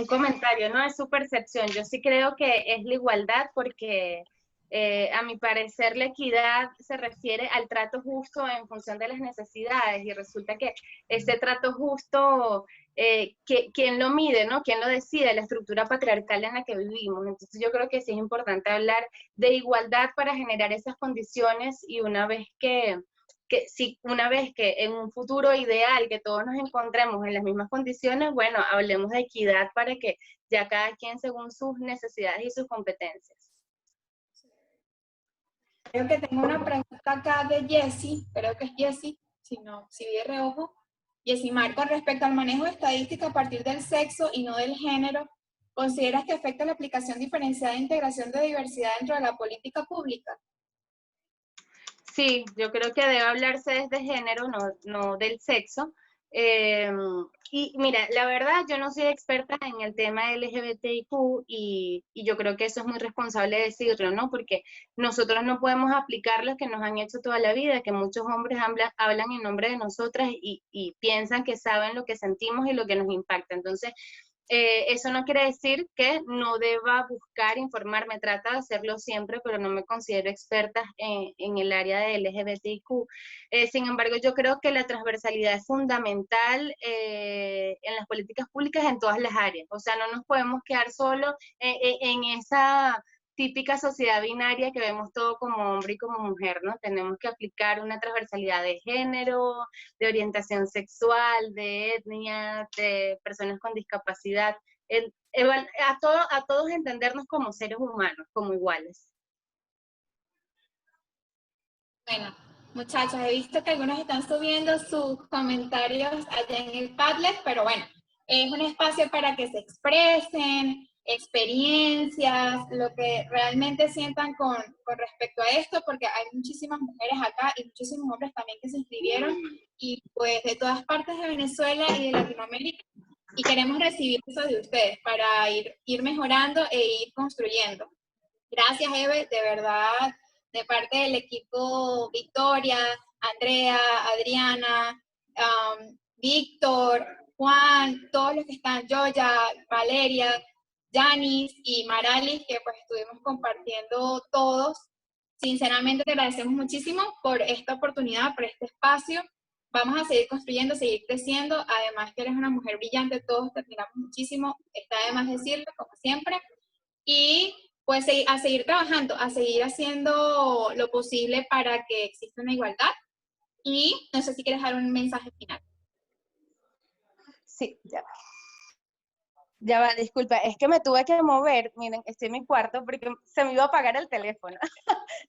comentario, ¿no? Es su percepción. Yo sí creo que es la igualdad porque a mi parecer la equidad se refiere al trato justo en función de las necesidades y resulta que ese trato justo, ¿quién lo mide, no? ¿Quién lo decide? La estructura patriarcal en la que vivimos. Entonces yo creo que sí es importante hablar de igualdad para generar esas condiciones y una vez que en un futuro ideal que todos nos encontremos en las mismas condiciones, bueno, hablemos de equidad para que ya cada quien según sus necesidades y sus competencias. Creo que tengo una pregunta acá de Jessie, creo que es Jessie, si vi de reojo. Jessie Mar, con respecto al manejo de estadística a partir del sexo y no del género, ¿consideras que afecta la aplicación diferenciada de integración de diversidad dentro de la política pública? Sí, yo creo que debe hablarse desde género, no del sexo. Y mira, la verdad, yo no soy experta en el tema LGBTIQ y yo creo que eso es muy responsable decirlo, ¿no? Porque nosotros no podemos aplicar lo que nos han hecho toda la vida, que muchos hombres hablan en nombre de nosotras y piensan que saben lo que sentimos y lo que nos impacta. Entonces, eso no quiere decir que no deba buscar informarme, trata de hacerlo siempre, pero no me considero experta en el área de LGBTIQ. Sin embargo, yo creo que la transversalidad es fundamental en las políticas públicas en todas las áreas. O sea, no nos podemos quedar solo en esa típica sociedad binaria que vemos todo como hombre y como mujer, ¿no? Tenemos que aplicar una transversalidad de género, de orientación sexual, de etnia, de personas con discapacidad, a todos entendernos como seres humanos, como iguales. Bueno, muchachos, he visto que algunos están subiendo sus comentarios allá en el Padlet, pero bueno, es un espacio para que se expresen, experiencias, lo que realmente sientan con respecto a esto, porque hay muchísimas mujeres acá y muchísimos hombres también que se inscribieron, y pues de todas partes de Venezuela y de Latinoamérica, y queremos recibir eso de ustedes para ir mejorando e ir construyendo. Gracias, Eve, de verdad, de parte del equipo Victoria, Andrea, Adriana, Víctor, Juan, todos los que están, Joya, Valeria, Yanis y Maralis, que pues estuvimos compartiendo todos. Sinceramente te agradecemos muchísimo por esta oportunidad, por este espacio. Vamos a seguir construyendo, seguir creciendo. Además que eres una mujer brillante, todos te admiramos muchísimo. Está de más decirlo, como siempre. Y pues a seguir trabajando, a seguir haciendo lo posible para que exista una igualdad. Y no sé si quieres dar un mensaje final. Sí, ya va. Ya va, disculpa, es que me tuve que mover, miren, estoy en mi cuarto porque se me iba a apagar el teléfono.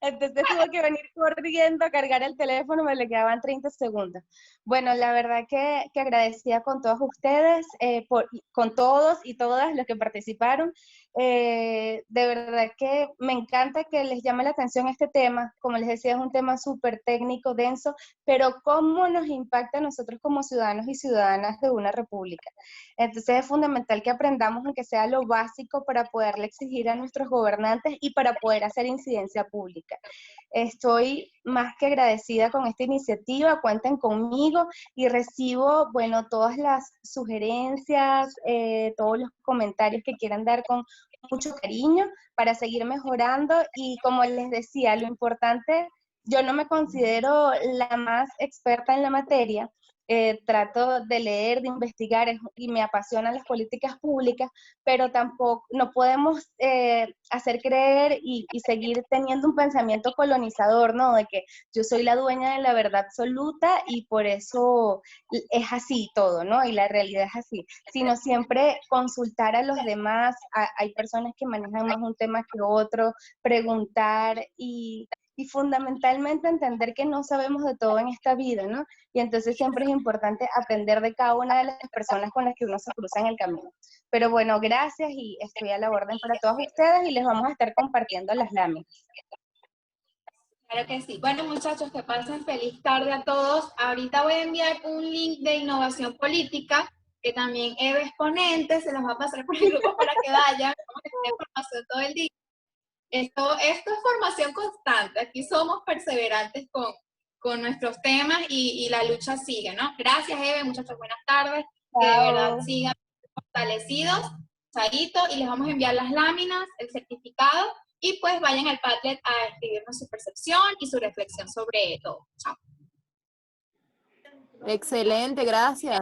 Entonces tuve que venir corriendo a cargar el teléfono, me le quedaban 30 segundos. Bueno, la verdad que agradecida con todos ustedes, con todos y todas los que participaron. De verdad que me encanta que les llame la atención este tema. Como les decía, es un tema súper técnico, denso, pero cómo nos impacta a nosotros como ciudadanos y ciudadanas de una república. Entonces es fundamental que aprendamos, aunque sea lo básico, para poderle exigir a nuestros gobernantes y para poder hacer incidencia pública. Estoy más que agradecida con esta iniciativa, cuenten conmigo y recibo, bueno, todas las sugerencias, todos los comentarios que quieran dar con mucho cariño para seguir mejorando y como les decía, lo importante, yo no me considero la más experta en la materia, trato de leer, de investigar y me apasionan las políticas públicas, pero tampoco, no podemos hacer creer y seguir teniendo un pensamiento colonizador, ¿no? De que yo soy la dueña de la verdad absoluta y por eso es así todo, ¿no? Y la realidad es así, sino siempre consultar a los demás, hay personas que manejan más un tema que otro, preguntar y fundamentalmente entender que no sabemos de todo en esta vida, ¿no? Y entonces siempre es importante aprender de cada una de las personas con las que uno se cruza en el camino. Pero bueno, gracias y estoy a la orden para todos ustedes y les vamos a estar compartiendo las láminas. Claro que sí. Bueno, muchachos, que pasen feliz tarde a todos. Ahorita voy a enviar un link de innovación política, que también Eve es ponente, se los va a pasar por el grupo para que vayan. Vamos a tener información todo el día. Esto es formación constante. Aquí somos perseverantes con nuestros temas y la lucha sigue, ¿no? Gracias, Eve, muchachos, buenas tardes. Que de verdad sigan fortalecidos, chaito, y les vamos a enviar las láminas, el certificado, y pues vayan al Padlet a escribirnos su percepción y su reflexión sobre todo. Chao. Excelente, gracias.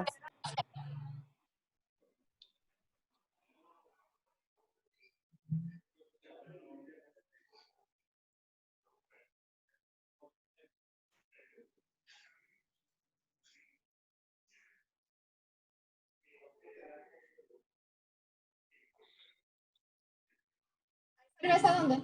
¿Regresa a dónde?